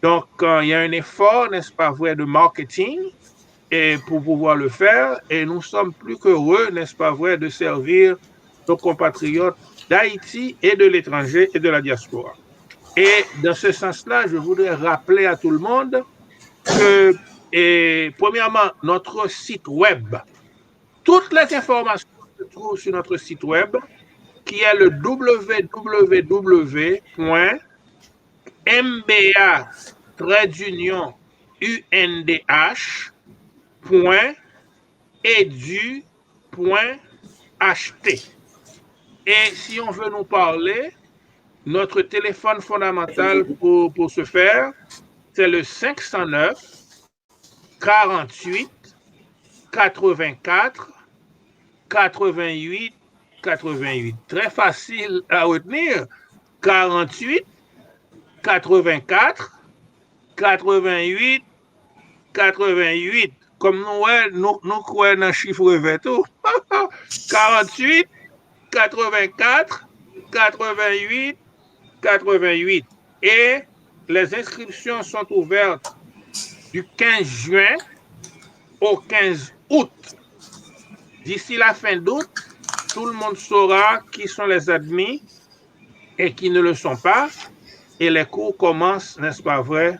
[SPEAKER 3] Donc, il y a un effort, n'est-ce pas vrai, de marketing et pour pouvoir le faire, et nous sommes plus qu'heureux, n'est-ce pas vrai, de servir nos compatriotes d'Haïti et de l'étranger et de la diaspora. Et dans ce sens-là, je voudrais rappeler à tout le monde que, premièrement, notre site web, toutes les informations se trouvent sur notre site web, qui est le www.mba-undh.edu.ht. Et si on veut nous parler, notre téléphone fondamental pour ce faire, c'est le 509 48 84 88 88. Très facile à retenir. 48 84 88 88. Comme nous croyons dans le chiffre 20 tout. 48 84 88 88. Et les inscriptions sont ouvertes du 15 juin au 15 août. D'ici la fin d'août, tout le monde saura qui sont les admis et qui ne le sont pas. Et les cours commencent, n'est-ce pas vrai,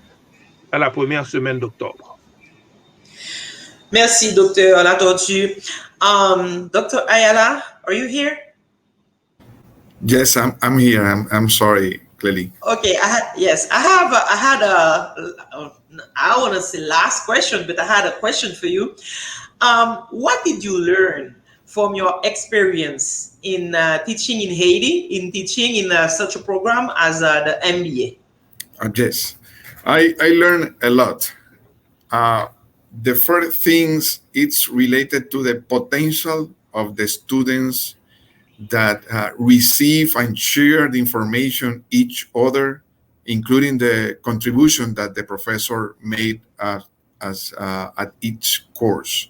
[SPEAKER 3] à la première semaine d'octobre.
[SPEAKER 1] Merci, Dr. Latortue. Dr. Ayala, are you here?
[SPEAKER 5] Yes, I'm here. I'm sorry, Cleli.
[SPEAKER 1] Okay, I want to say last question, but I had a question for you. What did you learn from your experience in teaching in Haiti, in teaching in such a program as the MBA?
[SPEAKER 5] Yes, I learned a lot. The first things, it's related to the potential of the students that receive and share the information each other, including the contribution that the professor made at each course.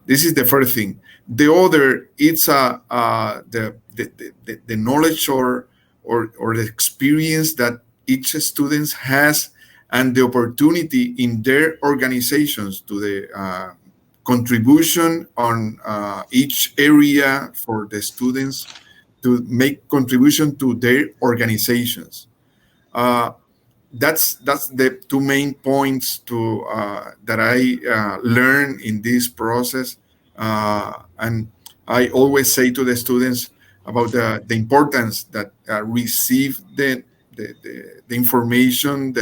[SPEAKER 5] This is the first thing. The other, it's the knowledge or the experience that each student has and the opportunity in their organizations to the contribution on each area for the students to make contribution to their organizations. That's the two main points that I learned in this process. And I always say to the students about the importance that receive the information,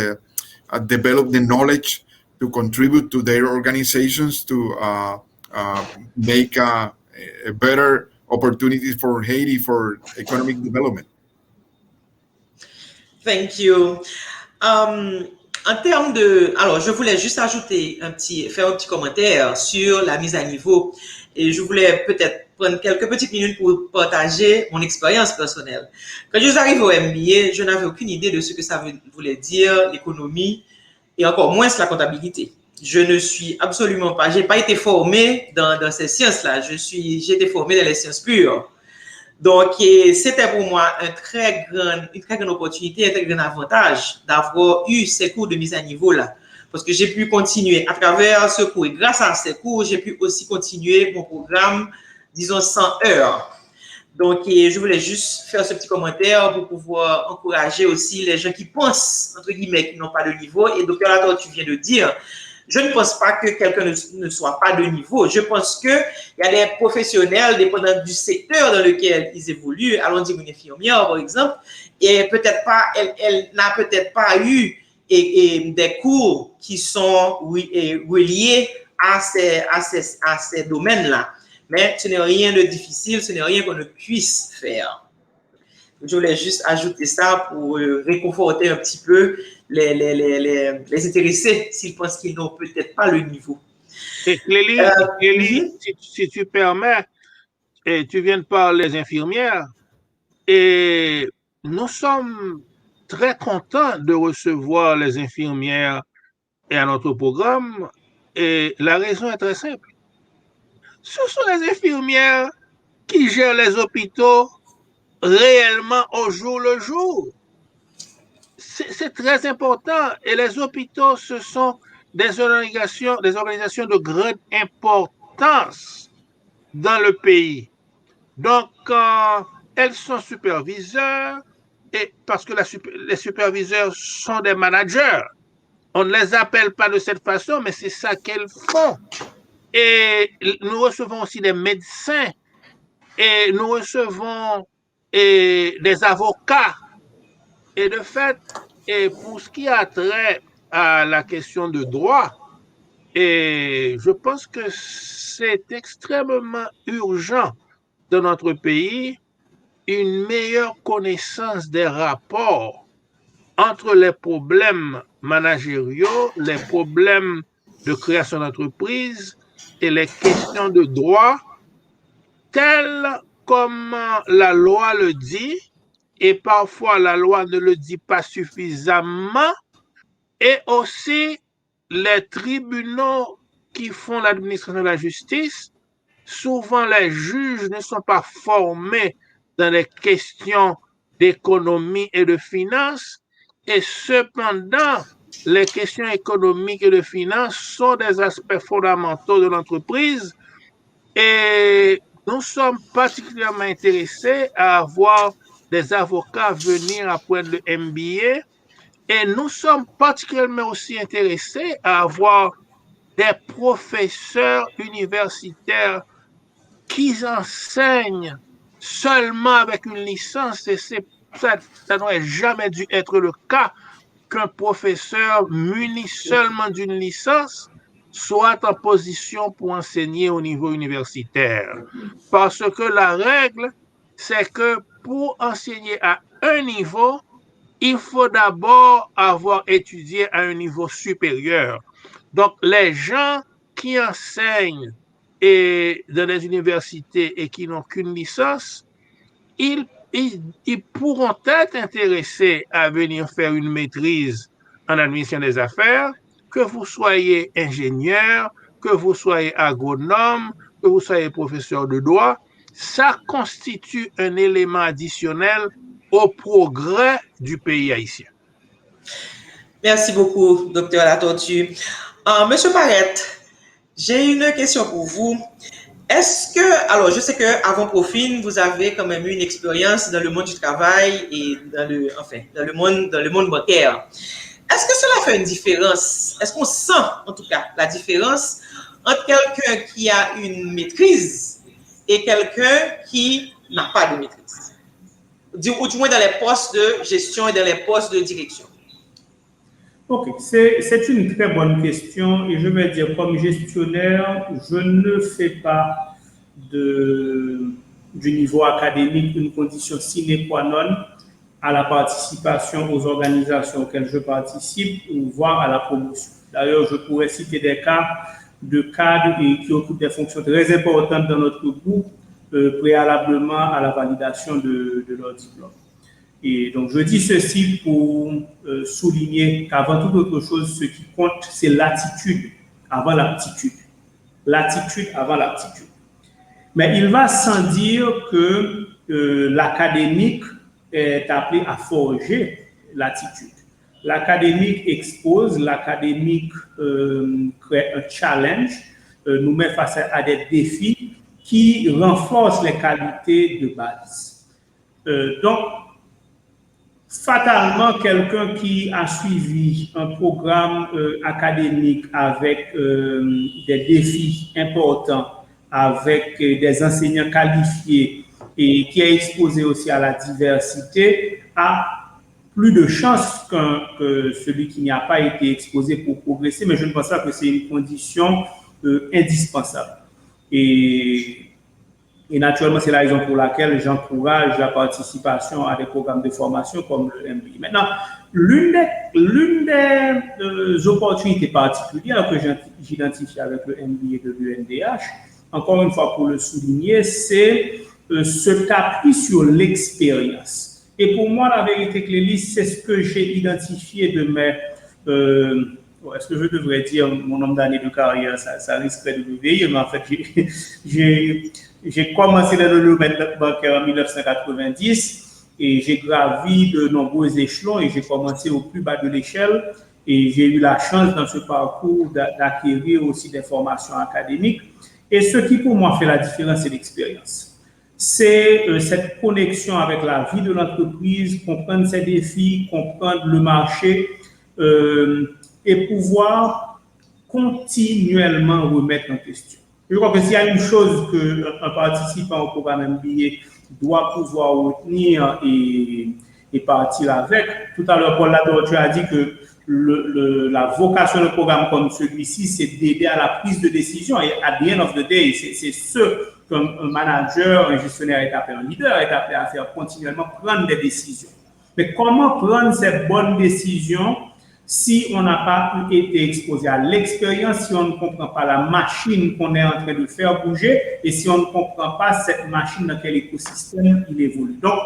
[SPEAKER 5] develop the knowledge to contribute to their organizations to make a better opportunity for Haiti for economic development.
[SPEAKER 1] Thank you. En termes de... Alors, je voulais juste ajouter faire un petit commentaire sur la mise à niveau. Et je voulais peut-être prendre quelques petites minutes pour partager mon expérience personnelle. Quand je suis arrivé au MBA, je n'avais aucune idée de ce que ça voulait dire, l'économie, et encore moins la comptabilité. Je ne suis absolument pas... J'ai pas été formé dans ces sciences-là. J'ai été formé dans les sciences pures. Donc, c'était pour moi une très grande opportunité, un très grand avantage d'avoir eu ces cours de mise à niveau là. Parce que j'ai pu continuer à travers ce cours. Et grâce à ces cours, j'ai pu aussi continuer mon programme, disons, 100 heures. Donc, je voulais juste faire ce petit commentaire pour pouvoir encourager aussi les gens qui pensent, entre guillemets, qui n'ont pas de niveau. Et Dr. Latortue, tu viens de dire, je ne pense pas que quelqu'un ne soit pas de niveau. Je pense qu'il y a des professionnels, dépendant du secteur dans lequel ils évoluent. Allons dire une infirmière, par exemple, et peut-être pas, elle n'a peut-être pas eu des cours qui sont reliés à ces domaines-là. Mais ce n'est rien de difficile, ce n'est rien qu'on ne puisse faire. Je voulais juste ajouter ça pour réconforter un petit peu les intéressés s'ils pensent qu'ils n'ont peut-être pas le niveau.
[SPEAKER 3] Et Clélie, si tu permets, et tu viens de parler des infirmières, et nous sommes très content de recevoir les infirmières et à notre programme. Et la raison est très simple. Ce sont les infirmières qui gèrent les hôpitaux réellement au jour le jour. C'est très important. Et les hôpitaux, ce sont des organisations de grande importance dans le pays. Donc, elles sont superviseurs, et parce que les superviseurs sont des managers. On ne les appelle pas de cette façon, mais c'est ça qu'elles font. Et nous recevons aussi des médecins, et nous recevons des avocats. Et de fait, et pour ce qui a trait à la question de droit, et je pense que c'est extrêmement urgent dans notre pays une meilleure connaissance des rapports entre les problèmes managériaux, les problèmes de création d'entreprise et les questions de droit, telles comme la loi le dit, et parfois la loi ne le dit pas suffisamment, et aussi les tribunaux qui font l'administration de la justice. Souvent, les juges ne sont pas formés dans les questions d'économie et de finances, et cependant, les questions économiques et de finances sont des aspects fondamentaux de l'entreprise, et nous sommes particulièrement intéressés à avoir des avocats venir apprendre le MBA, et nous sommes particulièrement aussi intéressés à avoir des professeurs universitaires qui enseignent seulement avec une licence, et ça n'aurait jamais dû être le cas qu'un professeur muni seulement d'une licence soit en position pour enseigner au niveau universitaire. Parce que la règle, c'est que pour enseigner à un niveau, il faut d'abord avoir étudié à un niveau supérieur. Donc, les gens qui enseignent dans les universités et qui n'ont qu'une licence, ils pourront être intéressés à venir faire une maîtrise en administration des affaires, que vous soyez ingénieur, que vous soyez agronome, que vous soyez professeur de droit. Ça constitue un élément additionnel au progrès du pays haïtien.
[SPEAKER 1] Merci beaucoup, docteur Latortue. Monsieur Parette, j'ai une question pour vous. Est-ce que, alors je sais qu'avant Profine, vous avez quand même eu une expérience dans le monde du travail et dans le monde bancaire. Est-ce que cela fait une différence? Est-ce qu'on sent, en tout cas, la différence entre quelqu'un qui a une maîtrise et quelqu'un qui n'a pas de maîtrise? Ou du moins dans les postes de gestion et dans les postes de direction.
[SPEAKER 4] Ok, c'est une très bonne question et je vais dire comme gestionnaire, je ne fais pas du niveau académique une condition sine qua non à la participation aux organisations auxquelles je participe ou voire à la promotion. D'ailleurs, je pourrais citer des cas de cadres qui occupent des fonctions très importantes dans notre groupe préalablement à la validation de leur diplôme. Et donc, je dis ceci pour souligner qu'avant toute autre chose, ce qui compte, c'est l'attitude avant l'aptitude. L'attitude avant l'aptitude. Mais il va sans dire que l'académique est appelé à forger l'attitude. L'académique expose, l'académique crée un challenge, nous met face à des défis qui renforcent les qualités de base. Donc, fatalement, quelqu'un qui a suivi un programme académique avec des défis importants, avec des enseignants qualifiés et qui est exposé aussi à la diversité, a plus de chances que celui qui n'y a pas été exposé pour progresser, mais je ne pense pas que c'est une condition indispensable. Et naturellement, c'est la raison pour laquelle j'encourage la participation à des programmes de formation comme le MBA. Maintenant, l'une des opportunités particulières que j'identifie avec le MBA de l'UNDH, encore une fois pour le souligner, c'est ce qu'appuie sur l'expérience. Et pour moi, la vérité, Clélie, c'est ce que j'ai identifié de mes... est-ce que je devrais dire mon nombre d'années de carrière? Ça risquerait de me vieillir, mais en fait, j'ai commencé dans le domaine bancaire en 1990 et j'ai gravi de nombreux échelons et j'ai commencé au plus bas de l'échelle et j'ai eu la chance dans ce parcours d'acquérir aussi des formations académiques. Et ce qui pour moi fait la différence, c'est l'expérience. C'est cette connexion avec la vie de l'entreprise, comprendre ses défis, comprendre le marché et pouvoir continuellement remettre en question. Je crois que s'il y a une chose qu'un participant au programme MBA doit pouvoir retenir et partir avec, tout à l'heure, Paul Lador, tu as dit que la vocation d'un programme comme celui-ci, c'est d'aider à la prise de décision. Et at the end of the day, c'est ce qu'un manager, un gestionnaire est appelé, un leader est appelé à faire continuellement, prendre des décisions. Mais comment prendre ces bonnes décisions si on n'a pas été exposé à l'expérience, si on ne comprend pas la machine qu'on est en train de faire bouger et si on ne comprend pas cette machine dans quel écosystème il évolue. Donc,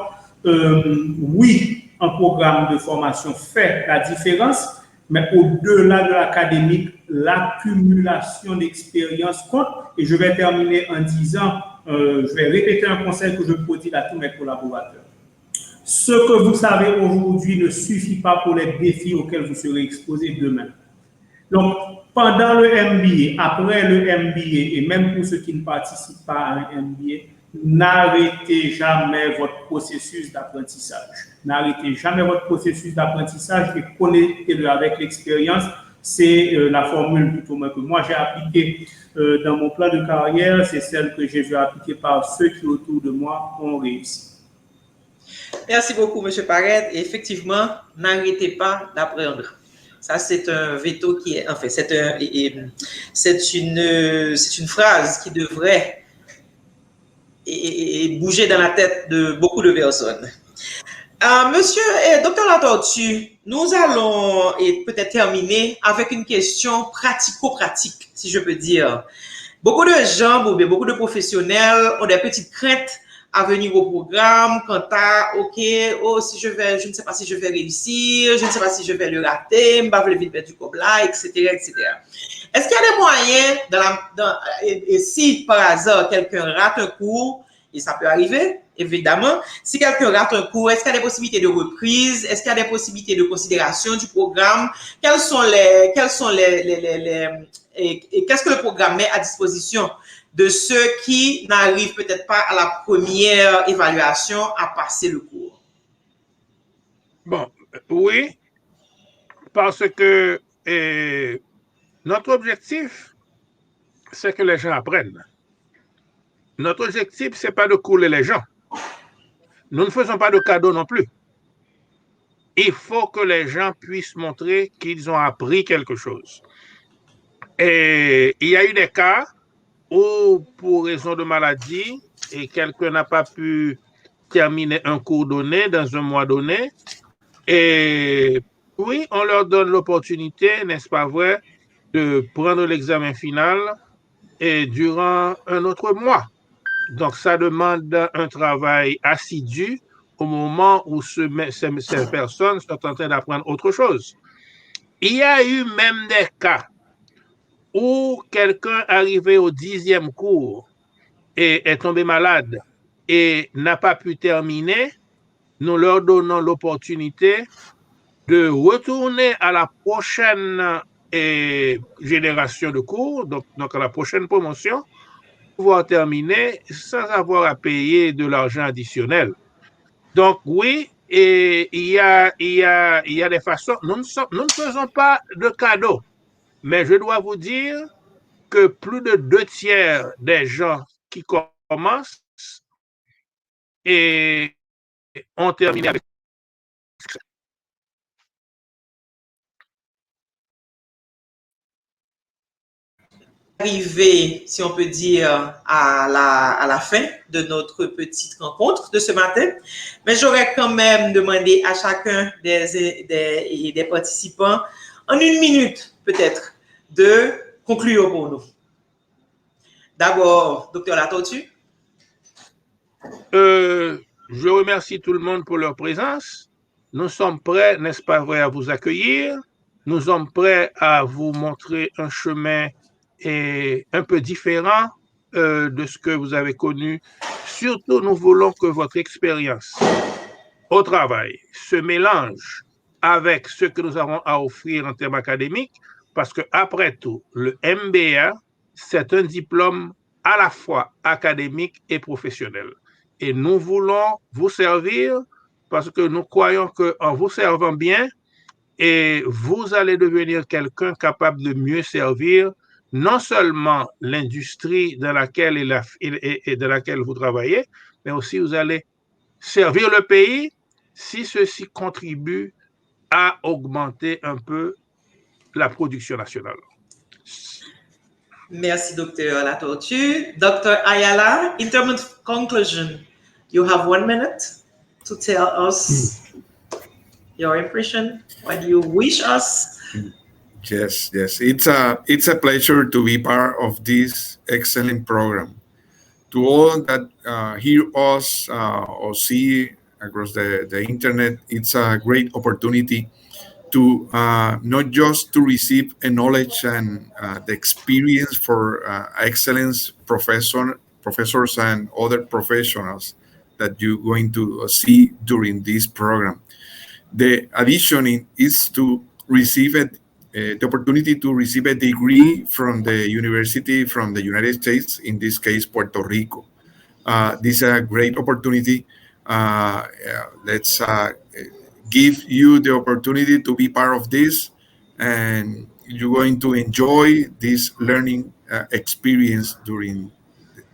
[SPEAKER 4] oui, un programme de formation fait la différence, mais au-delà de l'académique, l'accumulation d'expérience compte. Et je vais terminer en disant, je vais répéter un conseil que je prodigues à tous mes collaborateurs. Ce que vous savez aujourd'hui ne suffit pas pour les défis auxquels vous serez exposés demain. Donc, pendant le MBA, après le MBA, et même pour ceux qui ne participent pas à un MBA, n'arrêtez jamais votre processus d'apprentissage. N'arrêtez jamais votre processus d'apprentissage et connectez-le avec l'expérience. C'est la formule tout au moins que moi j'ai appliquée dans mon plan de carrière. C'est celle que j'ai vu appliquer par ceux qui autour de moi ont réussi.
[SPEAKER 6] Merci beaucoup, M. Parette. Et effectivement, n'arrêtez pas d'apprendre. Ça, c'est un veto qui est, en fait, c'est une phrase qui devrait bouger dans la tête de beaucoup de personnes. Monsieur Dr Latortue, nous allons peut-être terminer avec une question pratico-pratique, si je peux dire. Beaucoup de gens, beaucoup de professionnels ont des petites craintes à venir au programme quant à, si je ne sais pas si je vais réussir, je ne sais pas si je vais le rater, je ne vais pas vite faire du cobla, etc., etc. Est-ce qu'il y a des moyens, et si par hasard quelqu'un rate un cours, et ça peut arriver, évidemment, si quelqu'un rate un cours, est-ce qu'il y a des possibilités de reprise, est-ce qu'il y a des possibilités de considération du programme, qu'est-ce que le programme met à disposition de ceux qui n'arrivent peut-être pas à la première évaluation à passer le cours?
[SPEAKER 3] Bon, oui, parce que notre objectif, c'est que les gens apprennent. Notre objectif, ce n'est pas de couler les gens. Nous ne faisons pas de cadeaux non plus. Il faut que les gens puissent montrer qu'ils ont appris quelque chose. Et il y a eu des cas où, pour raison de maladie, et quelqu'un n'a pas pu terminer un cours donné dans un mois donné, et oui, on leur donne l'opportunité, n'est-ce pas vrai, de prendre l'examen final et durant un autre mois. Donc, ça demande un travail assidu au moment où ces personnes sont en train d'apprendre autre chose. Il y a eu même des cas où quelqu'un arrivé au 10e cours et est tombé malade et n'a pas pu terminer, nous leur donnons l'opportunité de retourner à la prochaine génération de cours, donc à la prochaine promotion, pouvoir terminer sans avoir à payer de l'argent additionnel. Donc oui, et il y a des façons, nous ne faisons pas de cadeaux, mais je dois vous dire que plus de 2/3 des gens qui commencent et ont terminé avec
[SPEAKER 6] Arrivé, si on peut dire, à la fin de notre petite rencontre de ce matin. Mais j'aurais quand même demandé à chacun des participants, en 1 minute peut-être, de conclure pour nous. D'abord, Dr Latortue.
[SPEAKER 3] je remercie tout le monde pour leur présence. Nous sommes prêts, n'est-ce pas vrai, à vous accueillir. Nous sommes prêts à vous montrer un chemin un peu différent de ce que vous avez connu. Surtout, nous voulons que votre expérience au travail se mélange avec ce que nous avons à offrir en termes académiques, parce que après tout, le MBA, c'est un diplôme à la fois académique et professionnel. Et nous voulons vous servir parce que nous croyons qu'en vous servant bien, et vous allez devenir quelqu'un capable de mieux servir non seulement l'industrie dans laquelle vous travaillez, mais aussi vous allez servir le pays si ceci contribue à augmenter un peu la production nationale.
[SPEAKER 6] Merci, Dr. Latortue. Dr. Ayala, in terms of conclusion, you have 1 minute to tell us your impression, what you wish us.
[SPEAKER 5] Yes. It's a pleasure to be part of this excellent program. To all that hear us or see across the internet, it's a great opportunity to not just to receive a knowledge and the experience for excellence professors and other professionals that you're going to see during this program. The addition is to receive the opportunity to receive a degree from the university from the United States, in this case, Puerto Rico. This is a great opportunity. Let's give you the opportunity to be part of this, and you're going to enjoy this learning experience during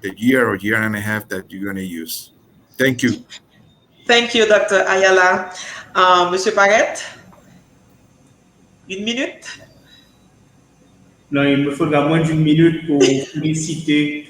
[SPEAKER 5] the year or year and a half that you're going to use. Thank you.
[SPEAKER 6] Thank you, Dr. Ayala. Monsieur Parrett, 1 minute.
[SPEAKER 4] Non, il me faudra moins d'1 minute pour féliciter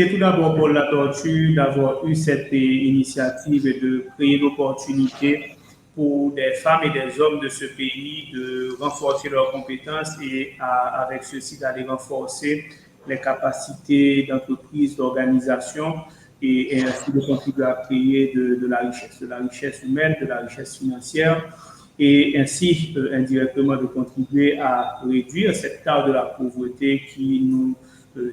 [SPEAKER 4] tout d'abord Paul Latortue d'avoir eu cette initiative et de créer l'opportunité pour des femmes et des hommes de ce pays de renforcer leurs compétences et avec ceci d'aller renforcer les capacités d'entreprise, d'organisation et ainsi de contribuer à créer de la richesse humaine, de la richesse financière et ainsi indirectement de contribuer à réduire cette tare de la pauvreté qui nous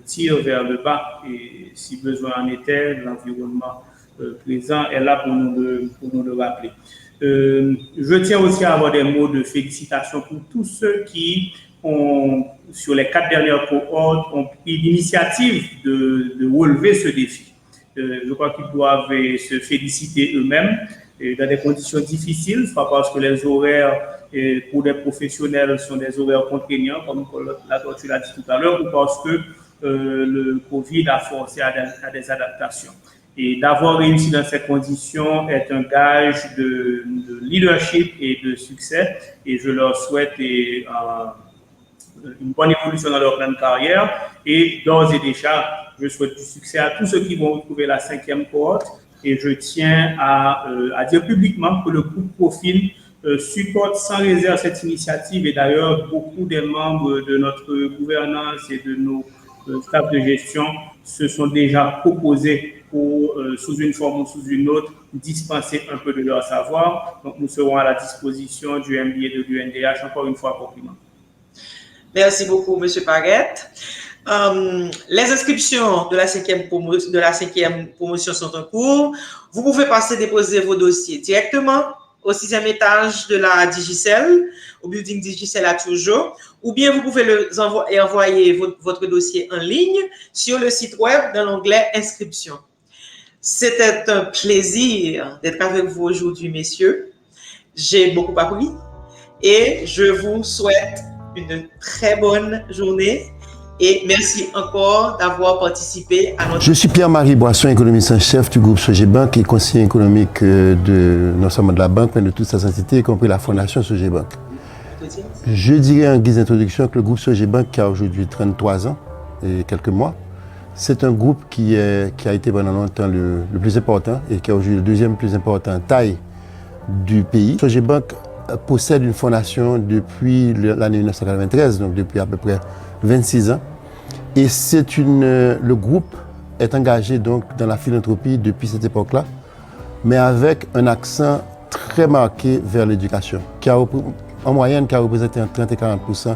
[SPEAKER 4] tire vers le bas et si besoin en était, l'environnement présent est là pour nous le rappeler. Je tiens aussi à avoir des mots de félicitations pour tous ceux qui ont, sur les 4 dernières cohortes, ont pris l'initiative de relever ce défi. Je crois qu'ils doivent se féliciter eux-mêmes dans des conditions difficiles, soit parce que les horaires pour des professionnels sont des horaires contraignants, comme Latortue l'a dit tout à l'heure, ou parce que le Covid a forcé à des adaptations. Et d'avoir réussi dans ces conditions est un gage de leadership et de succès. Et je leur souhaite une bonne évolution dans leur plan de carrière. Et d'ores et déjà, je souhaite du succès à tous ceux qui vont retrouver la 5e cohorte. Et je tiens à dire publiquement que le groupe Profil supporte sans réserve cette initiative. Et d'ailleurs, beaucoup des membres de notre gouvernance et de nos staffs de gestion se sont déjà proposés pour, sous une forme ou sous une autre, dispenser un peu de leur savoir. Donc, nous serons à la disposition du MBA de l'UNDH. Encore une fois, compliment.
[SPEAKER 6] Merci beaucoup, M. Parrett. Les inscriptions de la 5e promotion sont en cours. Vous pouvez passer déposer vos dossiers directement au 6e étage de la Digicel, au building Digicel à Turgeot, ou bien vous pouvez envoyer votre dossier en ligne sur le site web dans l'onglet inscription. C'était un plaisir d'être avec vous aujourd'hui, messieurs. J'ai beaucoup appris et je vous souhaite une très bonne journée. Et merci encore d'avoir participé à notre...
[SPEAKER 2] Je suis Pierre-Marie Boisson, économiste en chef du groupe Sogebank et conseiller économique non seulement de la banque, mais de toutes ses entités, y compris la fondation Sogebank. Je dirais en guise d'introduction que le groupe Sogebank, qui a aujourd'hui 33 ans et quelques mois, c'est un groupe qui a été pendant longtemps le plus important et qui est aujourd'hui le 2e plus important en taille du pays. Sogebank possède une fondation depuis l'année 1993, donc depuis à peu près 26 ans. Et le groupe est engagé donc dans la philanthropie depuis cette époque-là mais avec un accent très marqué vers l'éducation, en moyenne qui a représenté entre 30 et 40%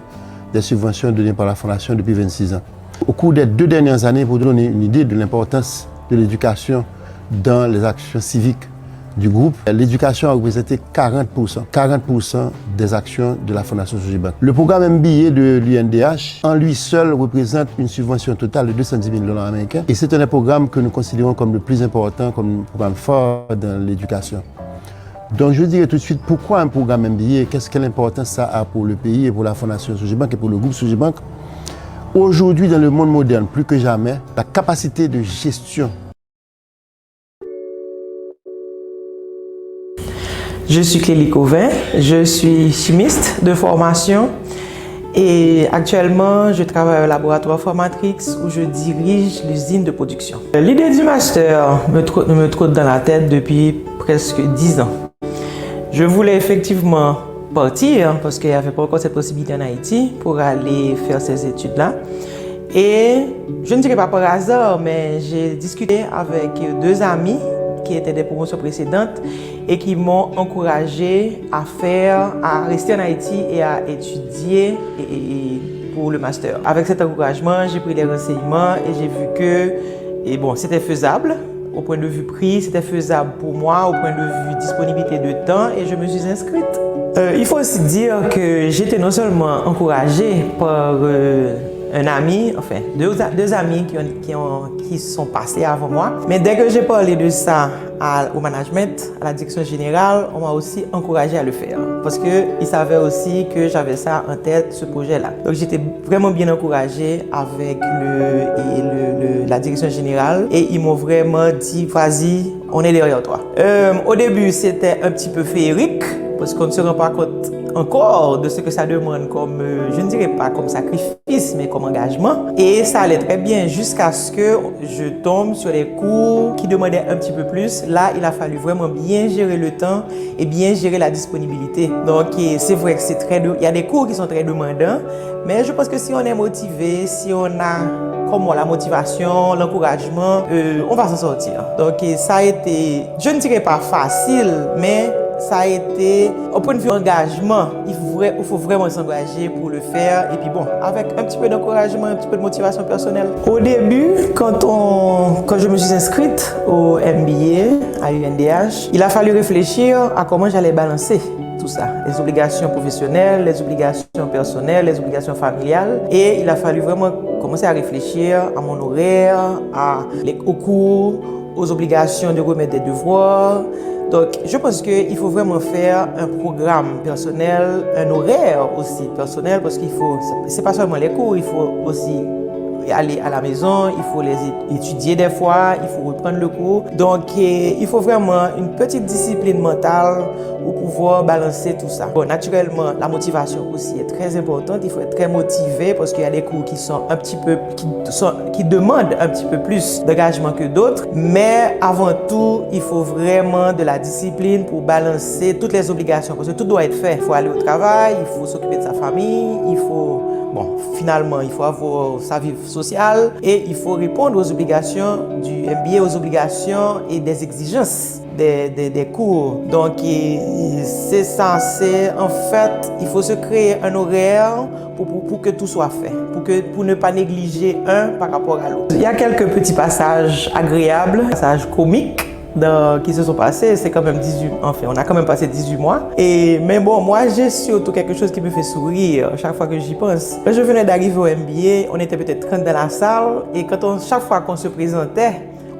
[SPEAKER 2] des subventions données par la Fondation depuis 26 ans. Au cours des 2 dernières années, pour donner une idée de l'importance de l'éducation dans les actions civiques du groupe, l'éducation a représenté 40% des actions de la Fondation Sogebank. Le programme MBA de l'UNDH, en lui seul, représente une subvention totale de 210 000 $ américains. Et c'est un programme que nous considérons comme le plus important, comme un programme fort dans l'éducation. Donc je dirais tout de suite, pourquoi un programme MBA? Quelle importance ça a pour le pays et pour la Fondation Sogebank et pour le groupe Sogebank? Aujourd'hui, dans le monde moderne, plus que jamais, la capacité de gestion.
[SPEAKER 1] Je suis Clélie Cauvin, je suis chimiste de formation et actuellement je travaille au laboratoire Formatrix où je dirige l'usine de production. L'idée du master me trotte dans la tête depuis presque 10 ans. Je voulais effectivement partir parce qu'il n'y avait pas encore cette possibilité en Haïti pour aller faire ces études-là. Et je ne dirais pas par hasard, mais j'ai discuté avec 2 amis qui étaient des promotions précédentes et qui m'ont encouragé à rester en Haïti et à étudier pour le master. Avec cet encouragement, j'ai pris les renseignements et j'ai vu que c'était faisable. Au point de vue prix, c'était faisable pour moi, au point de vue disponibilité de temps, et je me suis inscrite. Il faut aussi dire que j'étais non seulement encouragée par un ami, enfin deux amis qui sont passés avant moi, mais dès que j'ai parlé de ça au management, à la direction générale, on m'a aussi encouragé à le faire parce qu'ils savaient aussi que j'avais ça en tête, ce projet-là. Donc j'étais vraiment bien encouragée avec la direction générale et ils m'ont vraiment dit vas-y, on est derrière toi. Au début, c'était un petit peu féerique parce qu'on ne se rend pas compte encore de ce que ça demande comme, je ne dirais pas comme sacrifice, mais comme engagement. Et ça allait très bien jusqu'à ce que je tombe sur les cours qui demandaient un petit peu plus. Là, il a fallu vraiment bien gérer le temps et bien gérer la disponibilité. Donc, c'est vrai que il y a des cours qui sont très demandants, mais je pense que si on est motivé, si on a comme moi la motivation, l'encouragement, on va s'en sortir. Donc, ça a été, je ne dirais pas facile, mais ça a été, au point de vue engagement, il faut vraiment s'engager pour le faire. Et puis bon, avec un petit peu d'encouragement, un petit peu de motivation personnelle. Au début, quand je me suis inscrite au MBA à l'UNDH, il a fallu réfléchir à comment j'allais balancer tout ça. Les obligations professionnelles, les obligations personnelles, les obligations familiales. Et il a fallu vraiment commencer à réfléchir à mon horaire, aux cours, aux obligations de remettre des devoirs. Donc, je pense qu'il faut vraiment faire un programme personnel, un horaire aussi personnel, parce qu'il faut, c'est pas seulement les cours, il faut aussi aller à la maison, il faut les étudier des fois, il faut reprendre le cours. Donc, il faut vraiment une petite discipline mentale pour pouvoir balancer tout ça. Bon, naturellement, la motivation aussi est très importante. Il faut être très motivé parce qu'il y a des cours qui sont qui demandent un petit peu plus d'engagement que d'autres. Mais avant tout, il faut vraiment de la discipline pour balancer toutes les obligations parce que tout doit être fait. Il faut aller au travail, il faut s'occuper de sa famille, finalement, il faut avoir sa vie sociale et il faut répondre aux obligations du MBA, aux obligations et des exigences des cours. Donc, c'est censé, en fait, il faut se créer un horaire pour que tout soit fait, pour ne pas négliger un par rapport à l'autre. Il y a quelques petits passages agréables, passages comiques qui se sont passés, c'est quand même 18, enfin on a quand même passé 18 mois. Mais bon, moi j'ai surtout quelque chose qui me fait sourire chaque fois que j'y pense. Quand je venais d'arriver au MBA, on était peut-être 30 dans la salle et chaque fois qu'on se présentait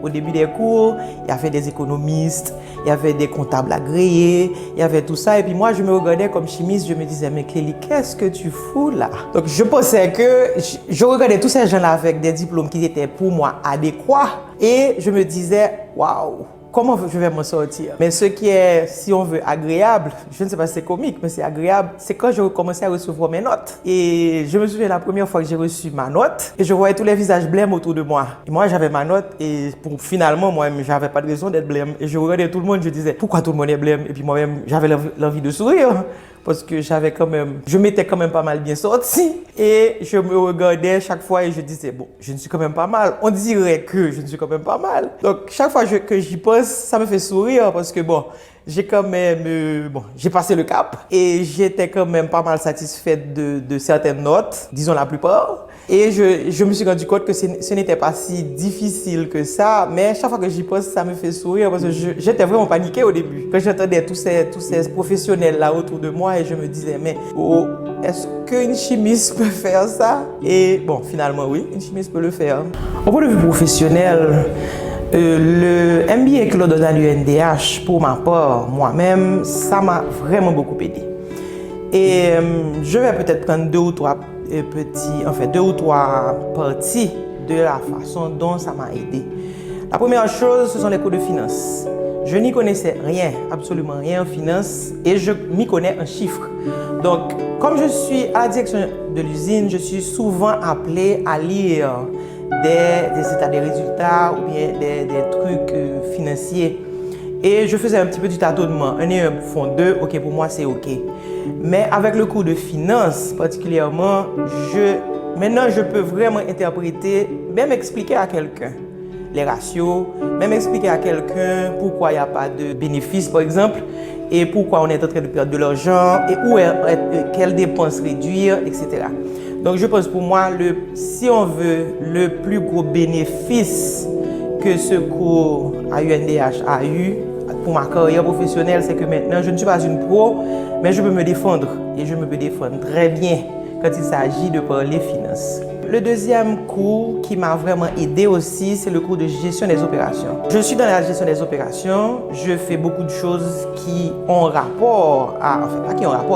[SPEAKER 1] au début des cours, il y avait des économistes, il y avait des comptables agréés, il y avait tout ça. Et puis moi je me regardais comme chimiste, je me disais mais Clélie, qu'est-ce que tu fous là? Donc je pensais que je regardais tous ces gens-là avec des diplômes qui étaient pour moi adéquats et je me disais waouh! Comment je vais m'en sortir? Mais ce qui est, si on veut, agréable, je ne sais pas si c'est comique, mais c'est agréable, c'est quand je commençais à recevoir mes notes. Et je me souviens la première fois que j'ai reçu ma note, et je voyais tous les visages blêmes autour de moi. Et moi, j'avais ma note, et finalement, moi-même, j'avais pas de raison d'être blême. Et je regardais tout le monde, je disais, pourquoi tout le monde est blême? Et puis moi-même, j'avais l'envie de sourire. parce que je m'étais quand même pas mal bien sorti et je me regardais chaque fois et je disais bon, je ne suis quand même pas mal. On dirait que je ne suis quand même pas mal. Donc chaque fois que j'y pense, ça me fait sourire parce que bon, j'ai quand même j'ai passé le cap et j'étais quand même pas mal satisfaite de certaines notes, disons la plupart. Et je me suis rendu compte que ce n'était pas si difficile que ça, mais chaque fois que j'y pense, ça me fait sourire parce que j'étais vraiment paniquée au début. Quand j'entendais tous ces professionnels là autour de moi et je me disais, mais est-ce qu'une chimiste peut faire ça? Et bon, finalement oui, une chimiste peut le faire. Au point de vue professionnel, le MBA que l'on donne à l'UNDH, pour ma part, moi-même, ça m'a vraiment beaucoup aidé. Et je vais peut-être prendre deux ou trois parties de la façon dont ça m'a aidé. La première chose, ce sont les cours de finance. Je n'y connaissais rien, absolument rien en finance, et je m'y connais en chiffres. Donc, comme je suis à la direction de l'usine, je suis souvent appelée à lire des états des résultats ou bien des trucs financiers. Et je faisais un petit peu du tâtonnement. 1 et 1 font 2, ok, pour moi c'est ok. Mais avec le cours de finance particulièrement, maintenant je peux vraiment interpréter, même expliquer à quelqu'un les ratios, même expliquer à quelqu'un pourquoi il n'y a pas de bénéfice par exemple, et pourquoi on est en train de perdre de l'argent, et quelles dépenses réduire, etc. Donc je pense pour moi, si on veut le plus gros bénéfice que ce cours à UNDH a eu pour ma carrière professionnelle, c'est que maintenant je ne suis pas une pro, mais je peux me défendre et je me peux défendre très bien quand il s'agit de parler finances. Le deuxième cours qui m'a vraiment aidé aussi, c'est le cours de gestion des opérations. Je suis dans la gestion des opérations, je fais beaucoup de choses qui ont rapport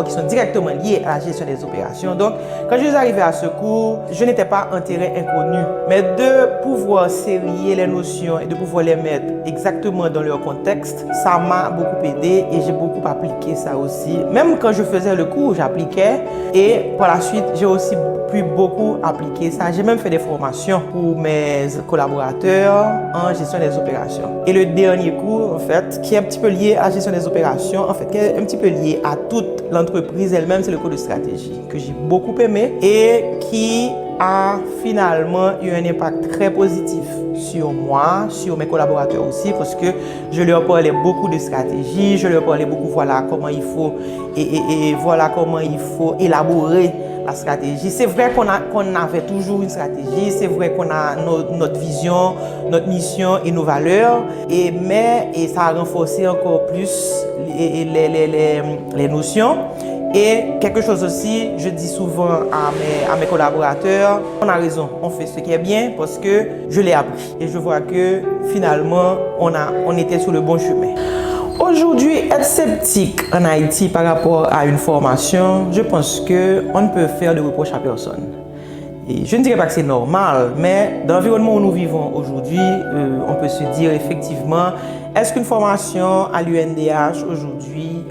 [SPEAKER 1] qui sont directement liées à la gestion des opérations. Donc, quand je suis arrivé à ce cours, je n'étais pas en terrain inconnu, mais de pouvoir serrer les notions et de pouvoir les mettre exactement dans leur contexte, ça m'a beaucoup aidé et j'ai beaucoup appliqué ça aussi. Même quand je faisais le cours, j'appliquais et par la suite, j'ai aussi pu beaucoup appliquer ça. J'ai même fait des formations pour mes collaborateurs en gestion des opérations. Et le dernier cours, en fait, qui est un petit peu lié à la gestion des opérations, en fait, qui est un petit peu lié à toute l'entreprise elle-même, c'est le cours de stratégie que j'ai beaucoup aimé et qui a finalement eu un impact très positif sur moi, sur mes collaborateurs aussi, parce que je leur parlais beaucoup de stratégie, je leur parlais beaucoup, voilà comment il faut voilà comment il faut élaborer la stratégie. C'est vrai qu'on avait toujours une stratégie, c'est vrai qu'on a notre vision, notre mission et nos valeurs, mais ça a renforcé encore plus les notions. Et quelque chose aussi, je dis souvent à mes collaborateurs, on a raison, on fait ce qui est bien parce que je l'ai appris. Et je vois que finalement, on était sur le bon chemin. Aujourd'hui, être sceptique en Haïti par rapport à une formation, je pense qu'on ne peut faire de reproche à personne. Et je ne dirais pas que c'est normal, mais dans l'environnement où nous vivons aujourd'hui, on peut se dire effectivement, est-ce qu'une formation à l'UNDH aujourd'hui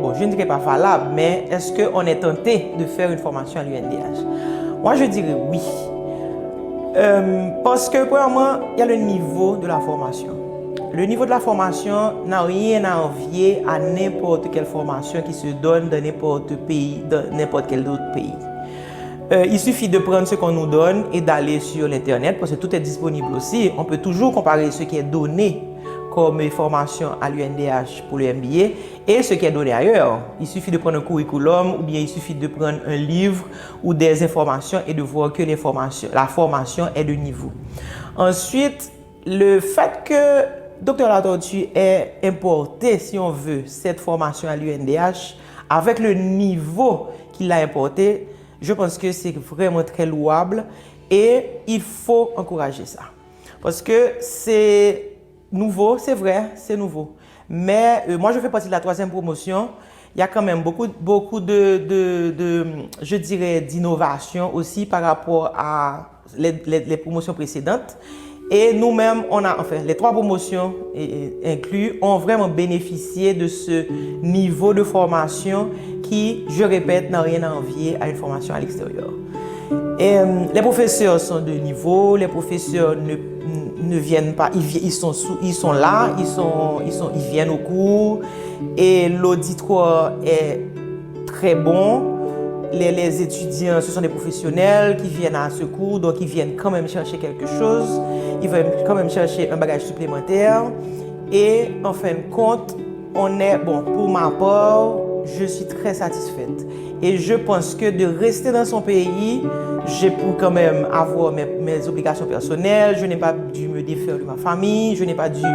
[SPEAKER 1] bon, je ne dirais pas valable, mais est-ce qu'on est tenté de faire une formation à l'UNDH? Moi, je dirais oui. Parce que, premièrement, il y a le niveau de la formation. Le niveau de la formation n'a rien à envier à n'importe quelle formation qui se donne dans n'importe quel autre pays. Il suffit de prendre ce qu'on nous donne et d'aller sur l'Internet, parce que tout est disponible aussi. On peut toujours comparer ce qui est donné comme formation à l'UNDH pour le MBA et ce qui est donné ailleurs. Il suffit de prendre un curriculum ou bien il suffit de prendre un livre ou des informations et de voir que la formation est de niveau. Ensuite, le fait que Dr Latortue ait importé, si on veut, cette formation à l'UNDH avec le niveau qu'il a importé, je pense que c'est vraiment très louable et il faut encourager ça. Parce que c'est nouveau, c'est vrai, c'est nouveau. Mais moi, je fais partie de la 3e promotion. Il y a quand même beaucoup je dirais, d'innovation aussi par rapport à les promotions précédentes. Et nous-mêmes, les 3 promotions inclus, ont vraiment bénéficié de ce niveau de formation qui, je répète, n'a rien à envier à une formation à l'extérieur. Et les professeurs sont de niveau, les professeurs ne viennent pas, ils sont là, ils viennent au cours, et l'auditoire est très bon. Les étudiants, ce sont des professionnels qui viennent à ce cours, donc ils viennent quand même chercher quelque chose, ils viennent quand même chercher un bagage supplémentaire. Et en fin de compte, pour ma part, je suis très satisfaite. Et je pense que de rester dans son pays, j'ai pu quand même avoir mes obligations personnelles, je n'ai pas dû me défaire de ma famille, je n'ai pas dû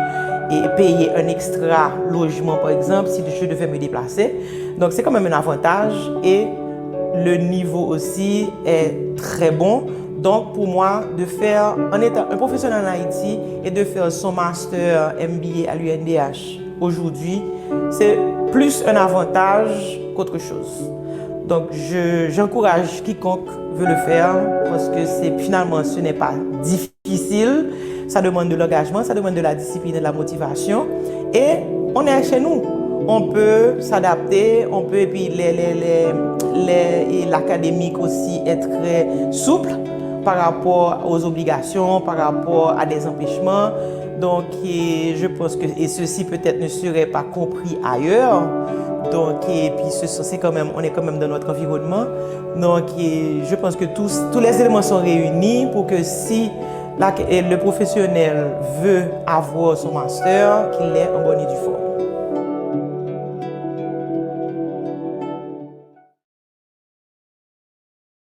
[SPEAKER 1] payer un extra logement par exemple si je devais me déplacer. Donc c'est quand même un avantage et le niveau aussi est très bon. Donc pour moi, de faire, en étant un professionnel en Haïti et de faire son master MBA à l'UNDH aujourd'hui, c'est plus un avantage qu'autre chose. Donc j'encourage quiconque veut le faire parce que finalement ce n'est pas difficile, ça demande de l'engagement, ça demande de la discipline et de la motivation et on est chez nous. On peut s'adapter, on peut, et puis l'académique aussi est très souple par rapport aux obligations, par rapport à des empêchements. Donc, je pense que ceci peut-être ne serait pas compris ailleurs. Donc, et puis c'est quand même, on est quand même dans notre environnement. Donc, je pense que tous les éléments sont réunis pour que si le professionnel veut avoir son master, qu'il ait en bonne et due forme.